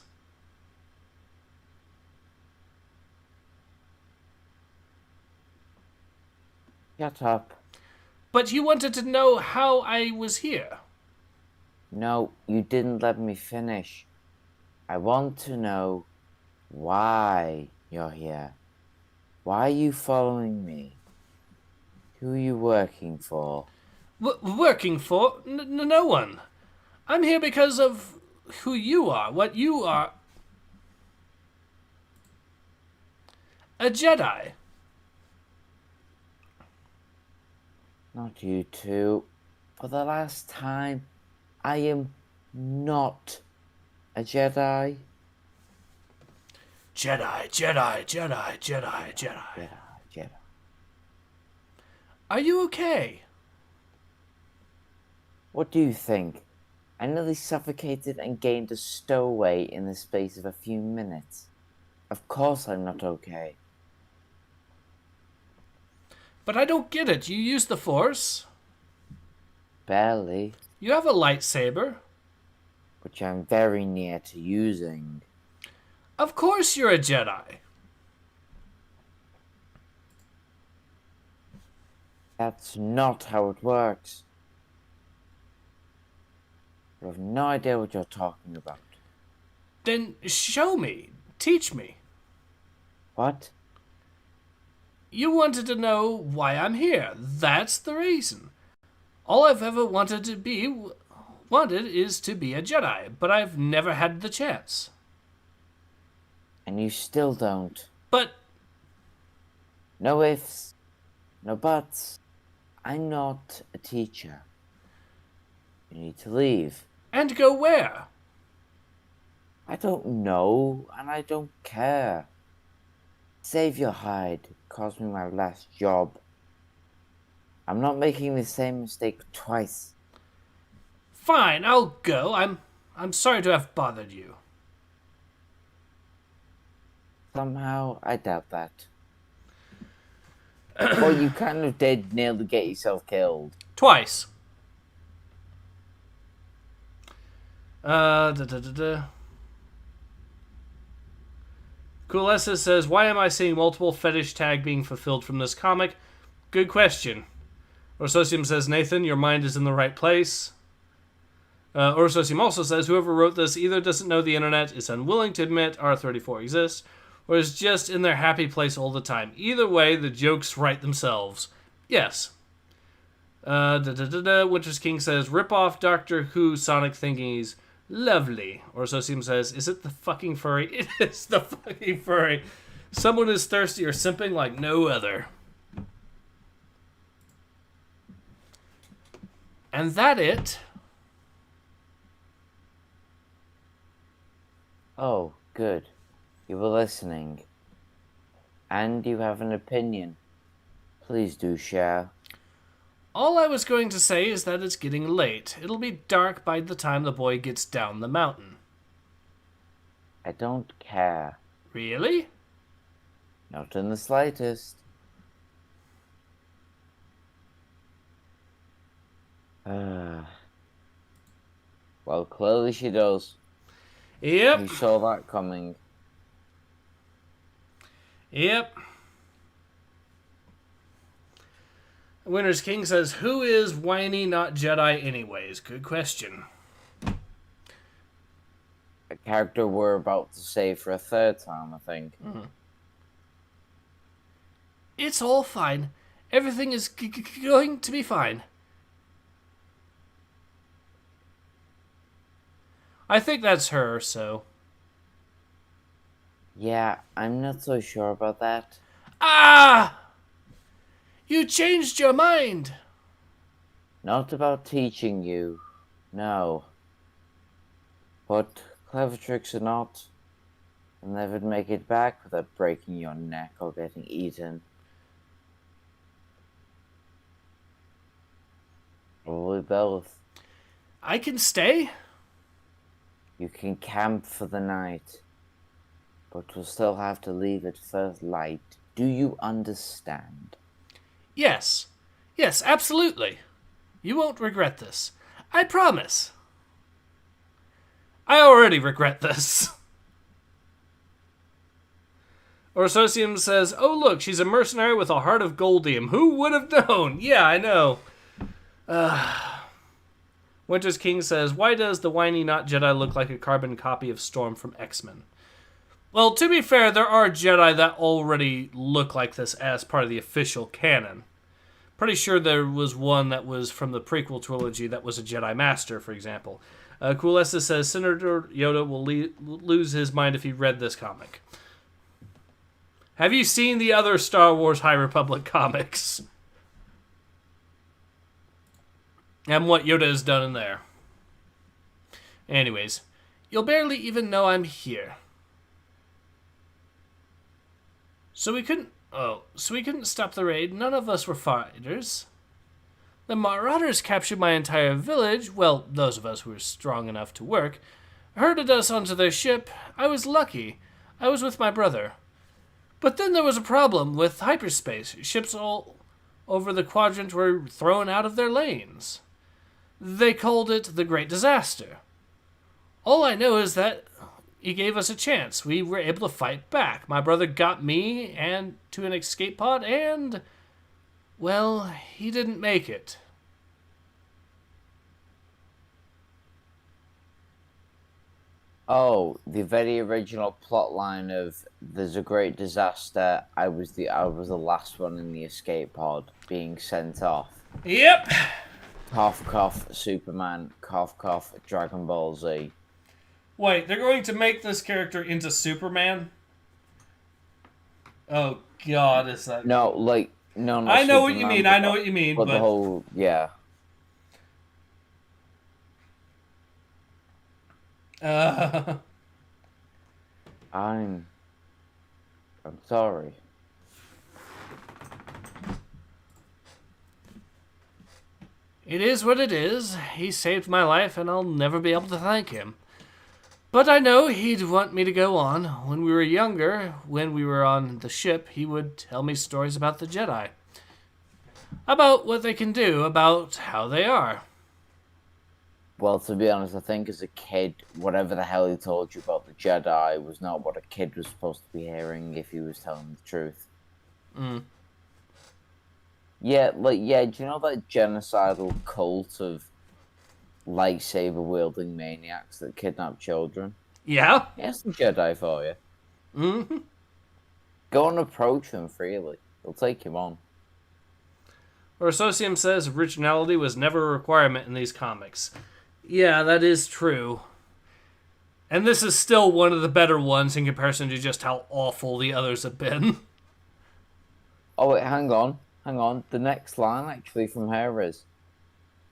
Shut up. But you wanted to know how I was here. No, you didn't let me finish. I want to know why you're here. Why are you following me? Who are you working for? Working for? No one. I'm here because of who you are, what you are. A Jedi. Not you two. For the last time, I am not a Jedi. Jedi, Jedi, Jedi, Jedi, Jedi. Jedi. Are you okay? What do you think? I nearly suffocated and gained a stowaway in the space of a few minutes. Of course I'm not okay. But I don't get it. You use the Force. Barely. You have a lightsaber. Which I'm very near to using. Of course you're a Jedi. That's not how it works. I have no idea what you're talking about. Then show me. Teach me. What? You wanted to know why I'm here. That's the reason. All I've ever wanted is to be a Jedi, but I've never had the chance. And you still don't. But No ifs, no buts. I'm not a teacher. You need to leave. and go where? I don't know, and I don't care. Save your hide. Cost me my last job. I'm not making the same mistake twice. Fine, I'll go. I'm sorry to have bothered you. Somehow, I doubt that. Well, you kind of did nearly get yourself killed. Twice. Da da da da. Coolessa says, why am I seeing multiple fetish tag being fulfilled from this comic? Good question. Orsosium says, Nathan, your mind is in the right place. Orsosium also says, whoever wrote this either doesn't know the internet, is unwilling to admit R34 exists, or is just in their happy place all the time. Either way, the jokes write themselves. Yes. Winter's King says, rip off Doctor Who Sonic thingies. Lovely. Orsosium says, is it the fucking furry? It is the fucking furry. Someone is thirsty or simping like no other. And that it. Oh, good. You were listening. And you have an opinion. Please do share. All I was going to say is that it's getting late. It'll be dark by the time the boy gets down the mountain. I don't care. Really? Not in the slightest. Well, clearly she does. Yep. You saw that coming. Yep. Winter's King says, who is whiny not Jedi anyways? Good question. A character we're about to say for a third time, I think. Mm-hmm. It's all fine. Everything is going to be fine. I think that's her, so... Yeah, I'm not so sure about that. Ah! You changed your mind! Not about teaching you, no. But clever tricks or not, you'll never make it back without breaking your neck or getting eaten. Probably both. I can stay? You can camp for the night, but we'll still have to leave at first light. Do you understand? Yes. Yes, absolutely. You won't regret this. I promise. I already regret this. Orsosium says, oh look, she's a mercenary with a heart of goldium. Who would have known? Yeah, I know. Winter's King says, why does the whiny not Jedi look like a carbon copy of Storm from X-Men? Well, to be fair, there are Jedi that already look like this as part of the official canon. Pretty sure there was one that was from the prequel trilogy that was a Jedi Master, for example. Coolessa says, Senator Yoda will lose his mind if he read this comic. Have you seen the other Star Wars High Republic comics? And what Yoda has done in there. Anyways, you'll barely even know I'm here. So we couldn't stop the raid. None of us were fighters. The marauders captured my entire village, well, those of us who were strong enough to work, herded us onto their ship. I was lucky. I was with my brother. But then there was a problem with hyperspace. Ships all over the quadrant were thrown out of their lanes. They called it the Great Disaster. All I know is that he gave us a chance. We were able to fight back. My brother got me and to an escape pod and, well, he didn't make it. Oh, the very original plotline of "There's a great disaster." I was the last one in the escape pod being sent off. Yep. Cough cough Superman. Cough cough Dragon Ball Z. Wait, they're going to make this character into Superman? Oh God, is that? No, like no. Not I know what Superman, you mean. I know what you mean. But the whole I'm sorry. It is what it is. He saved my life, and I'll never be able to thank him. But I know he'd want me to go on. When we were younger, when we were on the ship, he would tell me stories about the Jedi. About what they can do, about how they are. Well, to be honest, I think as a kid, whatever the hell he told you about the Jedi was not what a kid was supposed to be hearing if he was telling the truth. Yeah, do you know that genocidal cult of lightsaber-wielding maniacs that kidnap children? Yeah? Here's some Jedi for you. Mm-hmm. Go and approach them freely. They'll take you on. Or Socium says originality was never a requirement in these comics. Yeah, that is true. And this is still one of the better ones in comparison to just how awful the others have been. Oh, wait, hang on. The next line, actually, from her is,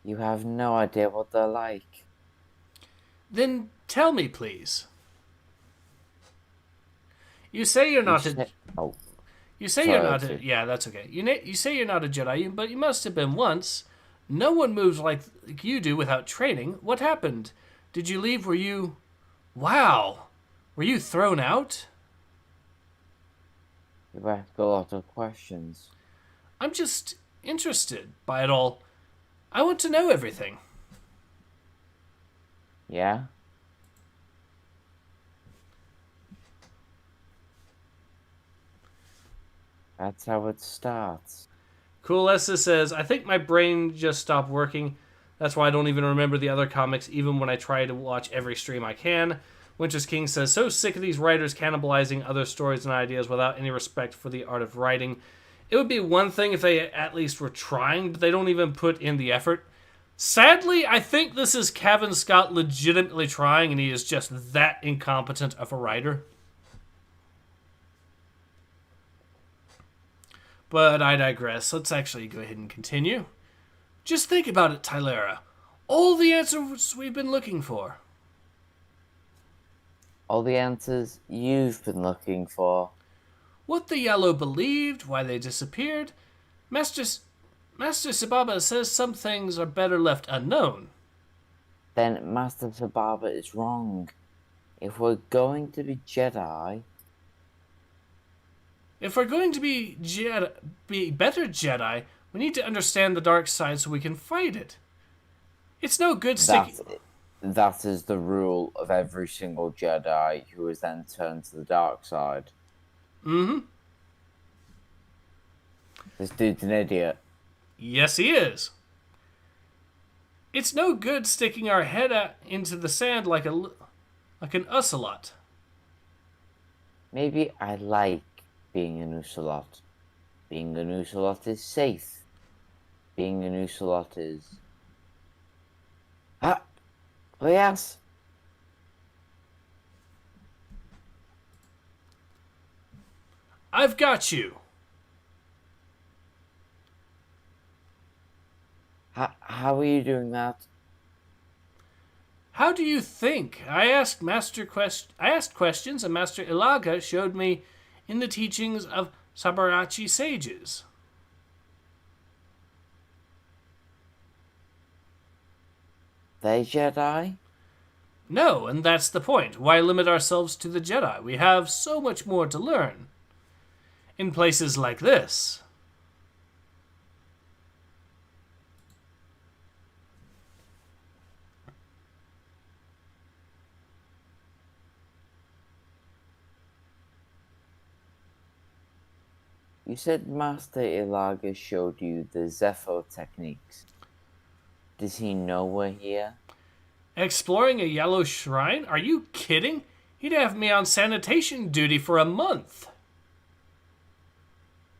"You have no idea what they're like." Then tell me, please. You say you're not a... Oh. You say you're not a... Yeah, that's okay. You say you're not a Jedi, but you must have been once. No one moves like you do without training. What happened? Did you leave? Were you... Wow. Were you thrown out? You've asked a lot of questions. I'm just interested by it all. I want to know everything. Yeah? That's how it starts. Cool Essa says, I think my brain just stopped working. That's why I don't even remember the other comics, even when I try to watch every stream I can. Winter's King says, so sick of these writers cannibalizing other stories and ideas without any respect for the art of writing. It would be one thing if they at least were trying, but they don't even put in the effort. Sadly, I think this is Cavan Scott legitimately trying, and he is just that incompetent of a writer. But I digress. Let's actually go ahead and continue. Just think about it, Tylera. All the answers we've been looking for. All the answers you've been looking for. What the Yellow believed, why they disappeared. Master Sababa says some things are better left unknown. Then Master Sababa is wrong. If we're going to be Jedi... If we're going to be better Jedi, we need to understand the dark side so we can fight it. It's no good sticking... That is the rule of every single Jedi who is then turned to the dark side. Mm-hmm. This dude's an idiot. Yes, he is. It's no good sticking our head into the sand like an ocelot. Maybe I like being an ocelot. Being an ocelot is safe. Being an ocelot is... Ah! Oh, yes! I've got you. How are you doing that? How do you think? I asked questions, and Master Ilaga showed me in the teachings of Sabarachi sages. they Jedi? No, and that's the point. Why limit ourselves to the Jedi? We have so much more to learn. In places like this. You said Master Ilaga showed you the Zepho techniques. Does he know we're here? Exploring a yellow shrine? Are you kidding? He'd have me on sanitation duty for a month.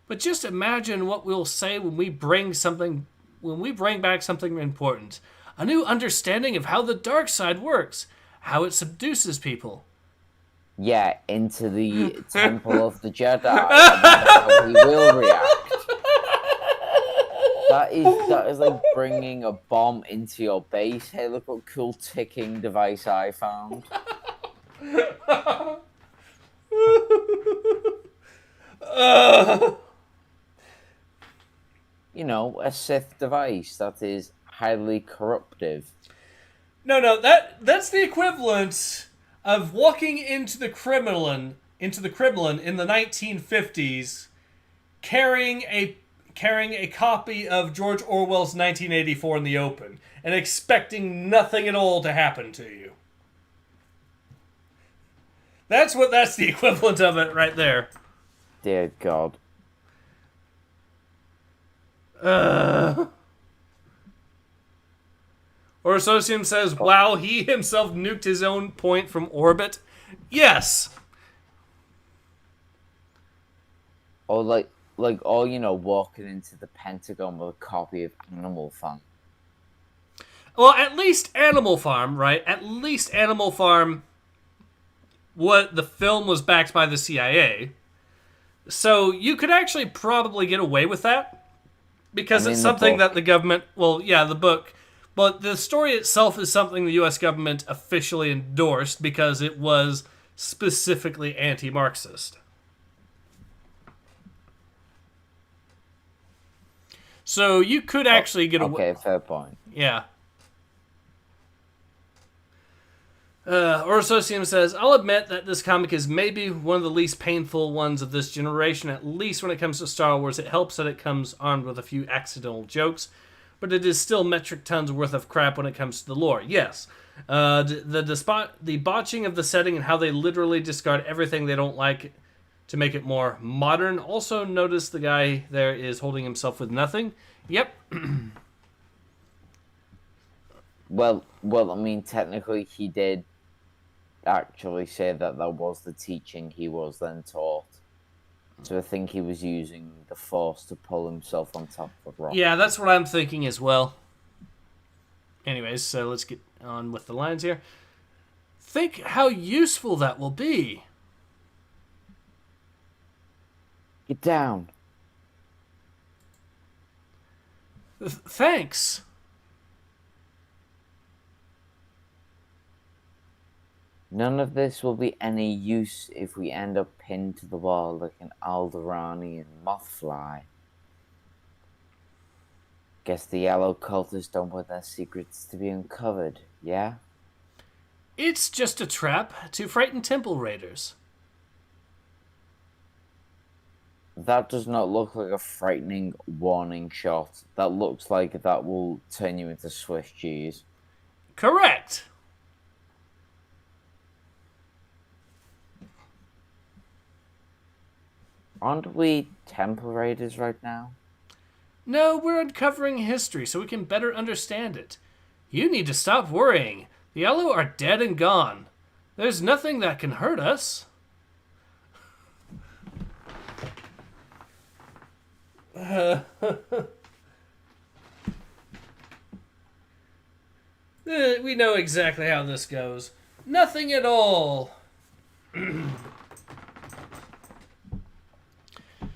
But just imagine what we'll say when we bring back something important. A new understanding of how the dark side works, how it seduces people. Yeah, into the Temple of the Jedi. How he will react. That is like bringing a bomb into your base. Hey, look what cool ticking device I found. You know, a Sith device that is highly corruptive. No, that's the equivalent of walking into the Kremlin in the 1950s, carrying a copy of George Orwell's 1984 in the open and expecting nothing at all to happen to you. That's the equivalent of it right there. Dear God. Orsosium says, wow, he himself nuked his own point from orbit. Yes. Or walking into the Pentagon with a copy of Animal Farm. Well, at least Animal Farm, right? At least Animal Farm, what the film was backed by the CIA. So you could actually probably get away with that. Because it's something that the government, the book, but the story itself is something the U.S. government officially endorsed because it was specifically anti-Marxist. So you could actually get away. Okay, fair point. Yeah. Orsosium says, I'll admit that this comic is maybe one of the least painful ones of this generation, at least when it comes to Star Wars. It helps that it comes armed with a few accidental jokes, but it is still metric tons worth of crap when it comes to the lore. Yes. The botching of the setting and how they literally discard everything they don't like to make it more modern. Also notice the guy there is holding himself with nothing. Yep. Well, I mean, technically he did actually say that was the teaching he was then taught. So I think he was using the Force to pull himself on top of a rock. Yeah, that's what I'm thinking as well. Anyways, so let's get on with the lines here. Think how useful that will be. Get down. Thanks. None of this will be any use if we end up pinned to the wall like an Alderanian mothfly. Guess the yellow cultists don't want their secrets to be uncovered, yeah? It's just a trap to frighten temple raiders. That does not look like a frightening warning shot. That looks like that will turn you into Swiss cheese. Correct. Aren't we temple raiders right now? No, we're uncovering history so we can better understand it. You need to stop worrying. The Yellow are dead and gone. There's nothing that can hurt us. We know exactly how this goes. Nothing at all.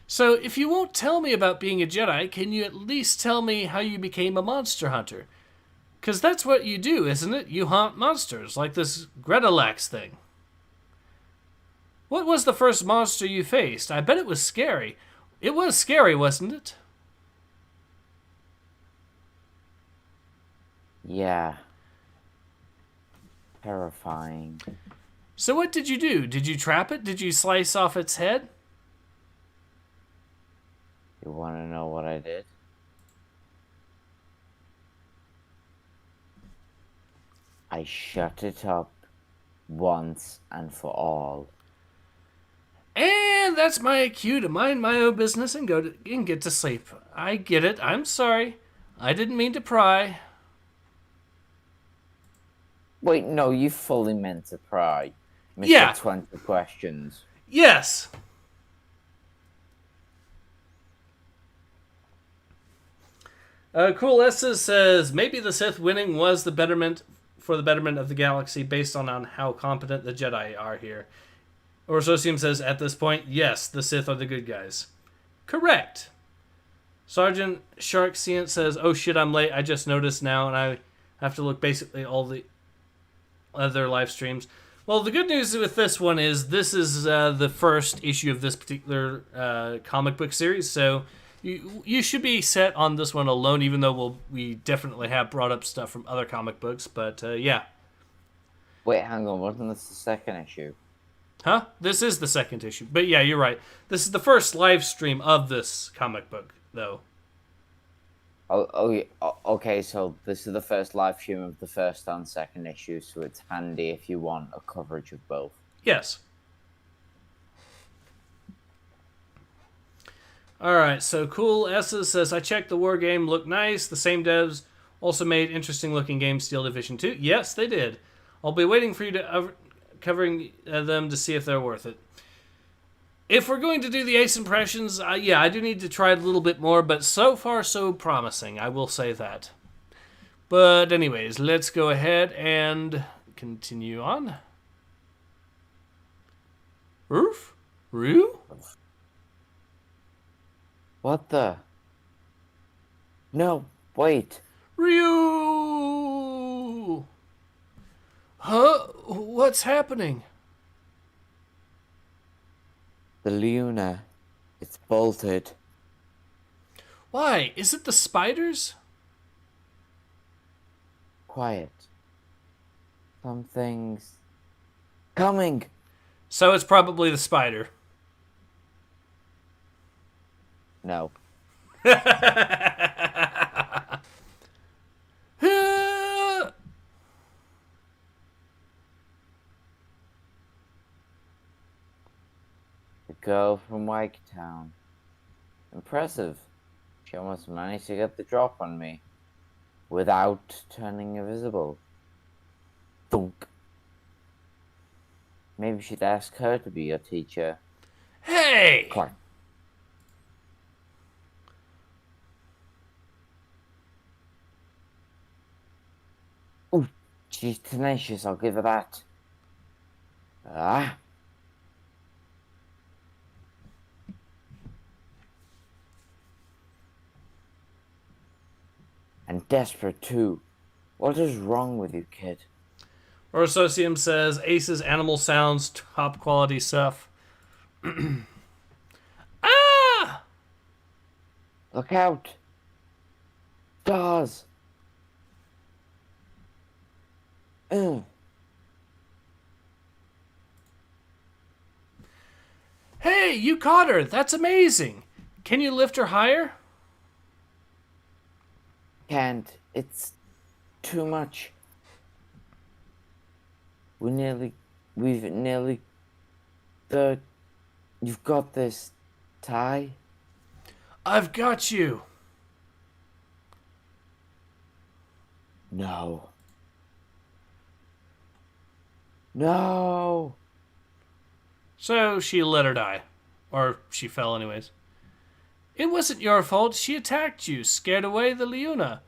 So, if you won't tell me about being a Jedi, can you at least tell me how you became a monster hunter? Because that's what you do, isn't it? You hunt monsters, like this Gretalax thing. What was the first monster you faced? I bet it was scary. It was scary, wasn't it? Yeah. Terrifying. So what did you do? Did you trap it? Did you slice off its head? You want to know what I did? I shut it up once and for all. And that's my cue to mind my own business and get to sleep. I get it. I'm sorry. I didn't mean to pry. Wait, no, you fully meant to pry. Mr. Yeah. 20 questions. Yes. Cool Estes says, maybe the Sith winning was the betterment of the galaxy based on how competent the Jedi are here. Or Socium says, at this point, yes, the Sith are the good guys. Correct. Sergeant Sharksiant says, oh shit, I'm late. I just noticed now, and I have to look basically all the other live streams. Well, the good news with this one is this is the first issue of this particular comic book series, so you should be set on this one alone, even though we definitely have brought up stuff from other comic books, but yeah. Wait, hang on, wasn't this the second issue? Huh? This is the second issue. But yeah, you're right. This is the first live stream of this comic book, though. Okay, so this is the first live stream of the first and second issue, so it's handy if you want a coverage of both. Yes. Alright, so Cool Esses says, I checked the war game, looked nice. The same devs also made interesting looking games, Steel Division 2. Yes, they did. I'll be waiting for you to covering them to see if they're worth it. If we're going to do the Ace impressions, yeah, I do need to try it a little bit more, but so far so promising, I will say that. But anyways, let's go ahead and continue on. Roof? Rue? What the? No, wait. Ryu! Huh? What's happening? The Luna. It's bolted. Why? Is it the spiders? Quiet. Something's coming. So it's probably the spider. No. The girl from Waketown. Impressive. She almost managed to get the drop on me without turning invisible. Thunk. Maybe you should ask her to be your teacher. Hey! Clark. Ooh, she's tenacious, I'll give her that. Ah. And desperate too. What is wrong with you, kid? Or Socium says, Ace's animal sounds, top quality stuff. Ah! Look out! Stars! Hey, you caught her! That's amazing! Can you lift her higher? Can't. It's too much. We've nearly... You've got this, Ty? I've got you. No. No! So she let her die. Or she fell anyways. It wasn't your fault. She attacked you, scared away the Leuna.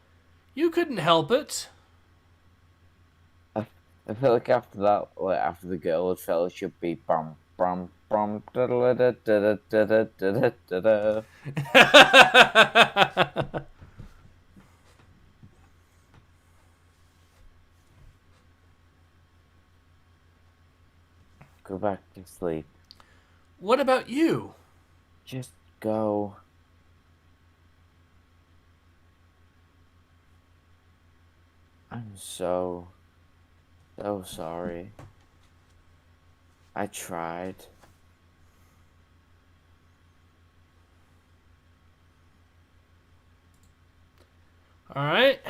You couldn't help it. I feel like after that, like after the girl had fell, it should be bum bum bum da da da da da da da da da. Go back to sleep. What about you? Just go. I'm so So sorry. I tried. Alright.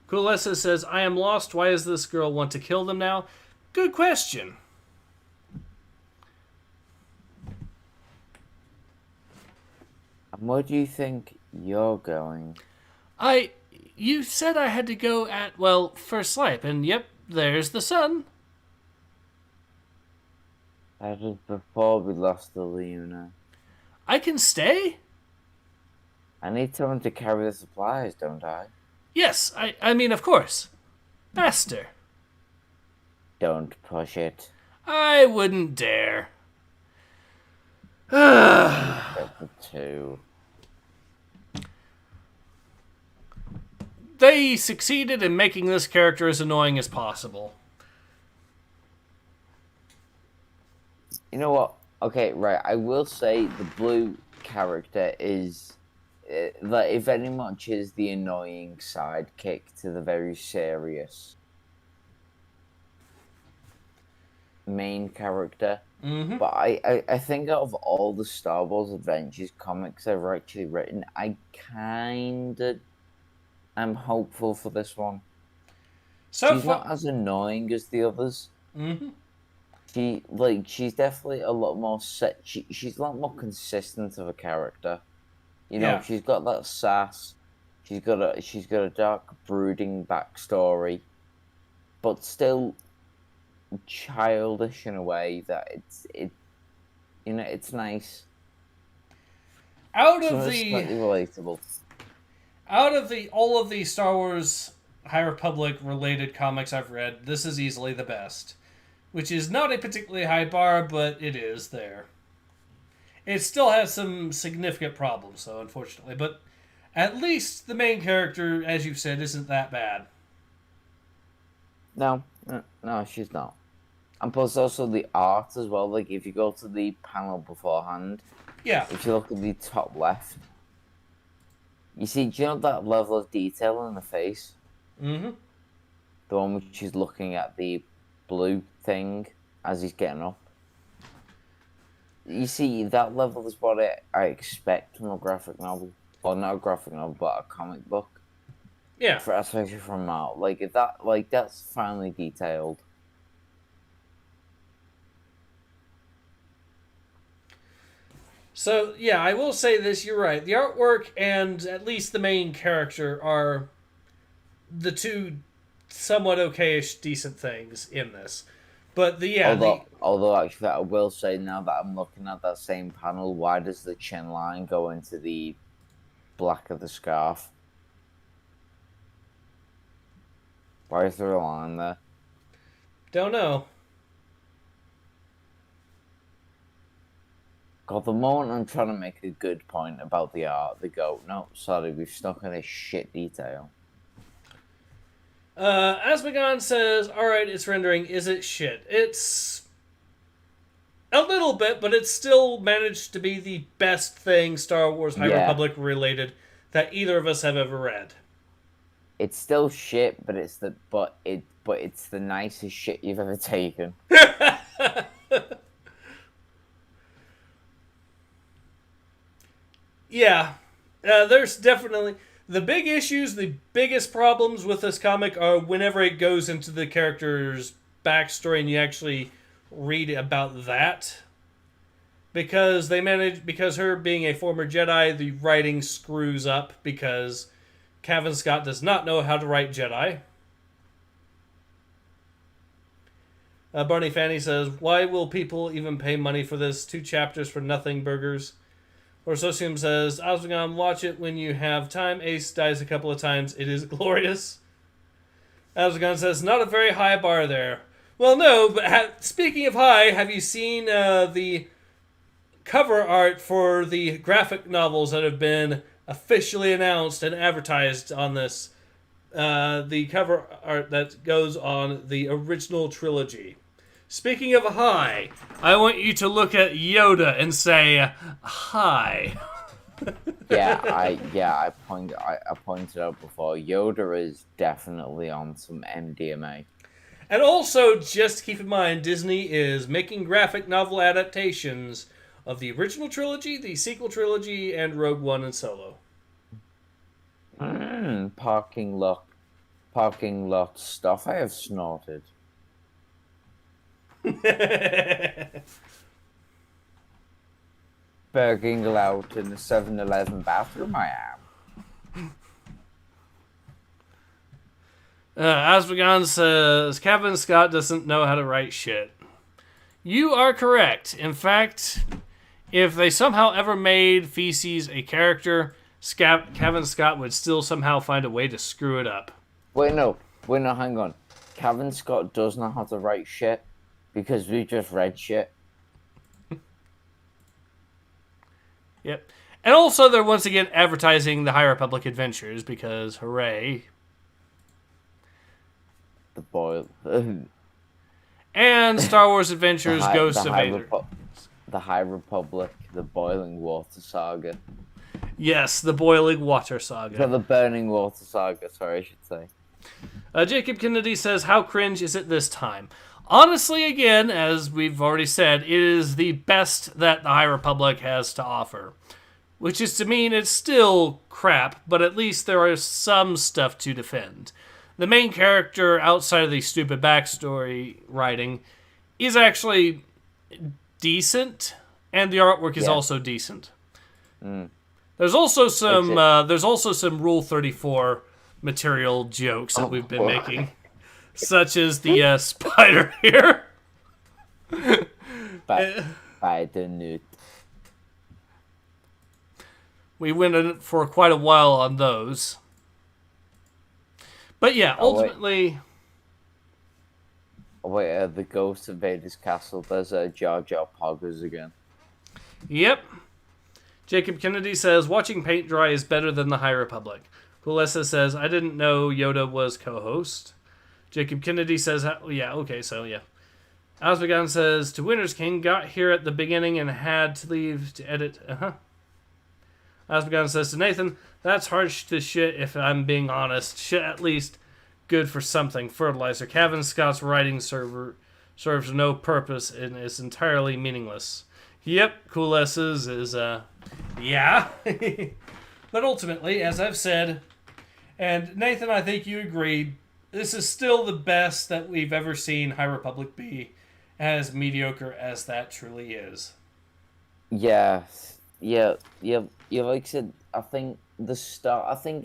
Coolessa says, I am lost. Why does this girl want to kill them now? Good question. And where do you think you're going? You said I had to go at, well, first light, and yep, there's the sun. That was before we lost the Luna. I can stay? I need someone to carry the supplies, don't I? Yes, I mean, of course. Master. Don't push it. I wouldn't dare. Chapter 2. They succeeded in making this character as annoying as possible. You know what? Okay, right. I will say the blue character is, like, if any much is the annoying sidekick to the very serious main character. Mm-hmm. But I think out of all the Star Wars Adventures comics I've actually written, I kinda am hopeful for this one. She's not as annoying as the others. Mm-hmm. She's definitely a lot more set. She's a lot more consistent of a character. You know, she's got that sass. She's got a dark, brooding backstory, but still childish in a way that it's nice. Slightly relatable. Out of all of the Star Wars High Republic related comics I've read, this is easily the best. Which is not a particularly high bar, but it is there. It still has some significant problems, though, unfortunately. But at least the main character, as you've said, isn't that bad. No, she's not. And plus also the art as well. Like, if you go to the panel beforehand, if you look at the top left, you see, do you know that level of detail in the face? Mm-hmm. The one which she's looking at the blue thing as he's getting up. You see, that level is what I expect from a graphic novel. Or not a graphic novel, but a comic book. Yeah. Especially from Marvel. That's finely detailed. So, yeah, I will say this, you're right. The artwork and at least the main character are the two somewhat okay-ish decent things in this. But although actually I will say, now that I'm looking at that same panel, why does the chin line go into the black of the scarf? Why is there a line there? Don't know. God, the moment I'm trying to make a good point about the art, they go, no, sorry, we've stuck in this shit detail. Asmagon says, alright, it's rendering. Is it shit? It's a little bit, but it's still managed to be the best thing Star Wars High Republic related that either of us have ever read. It's still shit, but it's the nicest shit you've ever taken. Yeah. There's definitely... The big issues, the biggest problems with this comic are whenever it goes into the character's backstory and you actually read about that. Because her being a former Jedi, the writing screws up because Cavan Scott does not know how to write Jedi. Barney Fanny says, why will people even pay money for this? 2 chapters for nothing burgers. Or Sosium says, Osmagam, watch it when you have time. Ace dies a couple of times. It is glorious. Osmagam says, not a very high bar there. Well, no, but speaking of high, have you seen the cover art for the graphic novels that have been officially announced and advertised on this? The cover art that goes on the original trilogy. Speaking of high, I want you to look at Yoda and say, hi. I pointed out before. Yoda is definitely on some MDMA. And also, just keep in mind, Disney is making graphic novel adaptations of the original trilogy, the sequel trilogy, and Rogue One and Solo. Parking lot stuff I have snorted. Burging out in the 7-Eleven bathroom I am. Aspergon says, Cavan Scott doesn't know how to write shit. You are correct. In fact, if they somehow ever made Feces a character, Cavan Scott would still somehow find a way to screw it up. Wait, no, hang on. Cavan Scott does know how to write shit because we just read shit. Yep. And also, they're once again advertising the High Republic Adventures because, hooray. The boil. And Star Wars Adventures Ghosts of Vader. The High Republic, the Boiling Water Saga. Yes, the Boiling Water Saga. The Burning Water Saga, sorry, I should say. Jacob Kennedy says, how cringe is it this time? Honestly, again, as we've already said, it is the best that the High Republic has to offer. Which is to mean it's still crap, but at least there is some stuff to defend. The main character, outside of the stupid backstory writing, is actually decent, and the artwork is also decent. There's also some Rule 34 material jokes that we've been making, such as the spider here. Spider newt. We went in for quite a while on those. But yeah, ultimately... The Ghost of Vader's Castle, there's Jar Jar Poggers again. Yep. Jacob Kennedy says, watching paint dry is better than the High Republic. Kulessa says, I didn't know Yoda was co-host. Jacob Kennedy says, yeah, okay, so yeah. Asbegon says, to Winter's King, got here at the beginning and had to leave to edit. Asbegon says to Nathan, that's harsh to shit if I'm being honest. Shit at least good for something. Fertilizer. Cavan Scott's writing serves no purpose and is entirely meaningless. Yep, Coolesses is, yeah. But ultimately, as I've said, and Nathan, I think you agreed, this is still the best that we've ever seen High Republic be, as mediocre as that truly is. Yeah, like I said, I think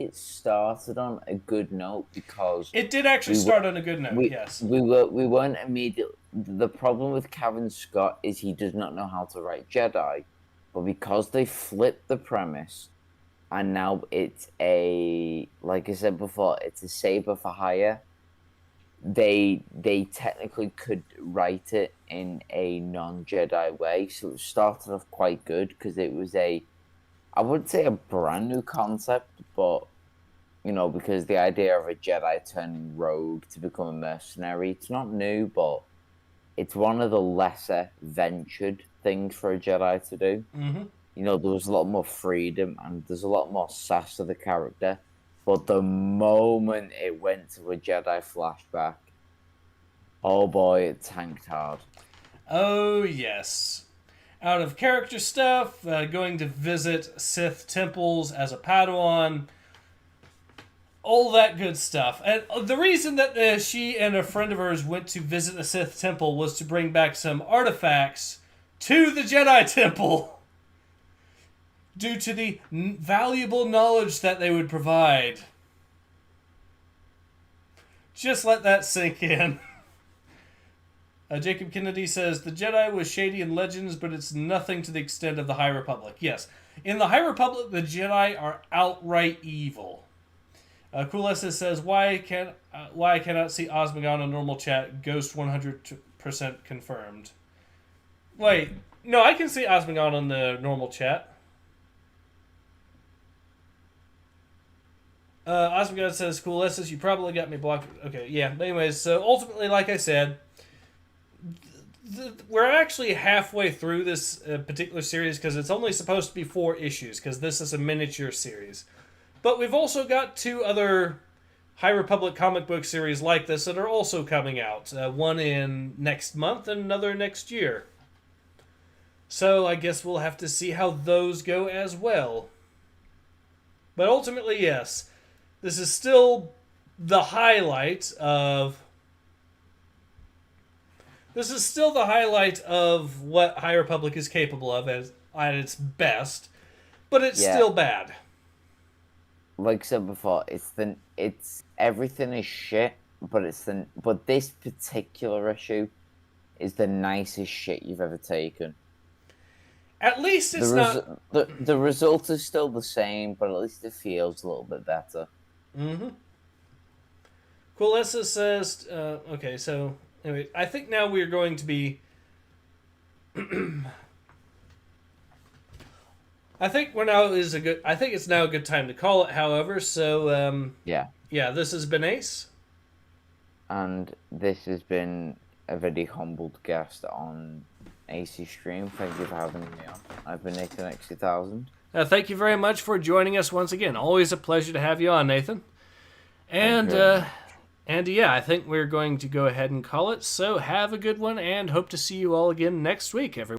it started on a good note because it did actually start on a good note. Yes, we weren't immediately. The problem with Cavan Scott is he does not know how to write Jedi, but because they flipped the premise, and now it's like I said before, it's a saber for hire. They technically could write it in a non-Jedi way, so it started off quite good because it was I wouldn't say a brand new concept, but, because the idea of a Jedi turning rogue to become a mercenary, it's not new, but it's one of the lesser ventured things for a Jedi to do. Mm-hmm. There was a lot more freedom and there's a lot more sass to the character. But the moment it went to a Jedi flashback, oh boy, it tanked hard. Oh, yes. Out of character stuff, going to visit Sith temples as a Padawan, all that good stuff. And the reason that she and a friend of hers went to visit the Sith temple was to bring back some artifacts to the Jedi temple due to the valuable knowledge that they would provide. Just let that sink in. Jacob Kennedy says, the Jedi was shady in Legends, but it's nothing to the extent of the High Republic. Yes. In the High Republic, the Jedi are outright evil. Coolessa says, why I cannot see Osmegon on normal chat? Ghost 100% confirmed. Wait. No, I can see Osmegon on the normal chat. Osmegon says, Coolessa, you probably got me blocked. Okay, yeah. But anyways, so ultimately, like I said, we're actually halfway through this particular series because it's only supposed to be 4 issues because this is a miniature series. But we've also got 2 other High Republic comic book series like this that are also coming out. One in next month and another next year. So I guess we'll have to see how those go as well. But ultimately, yes, this is still the highlight of... This is still the highlight of what High Republic is capable of at its best, but it's still bad. Like I said before, everything is shit, but this particular issue is the nicest shit you've ever taken. At least it's not... The result is still the same, but at least it feels a little bit better. Mm-hmm. Quilessa says... okay, so... Anyway, I think now we're going to be... I think it's now a good time to call it, however, so... Yeah, this has been Ace. And this has been a very humbled guest on AC Stream. Thank you for having me on. I've been Nathan X2000. Thank you very much for joining us once again. Always a pleasure to have you on, Nathan. And yeah, I think we're going to go ahead and call it. So have a good one and hope to see you all again next week, everyone.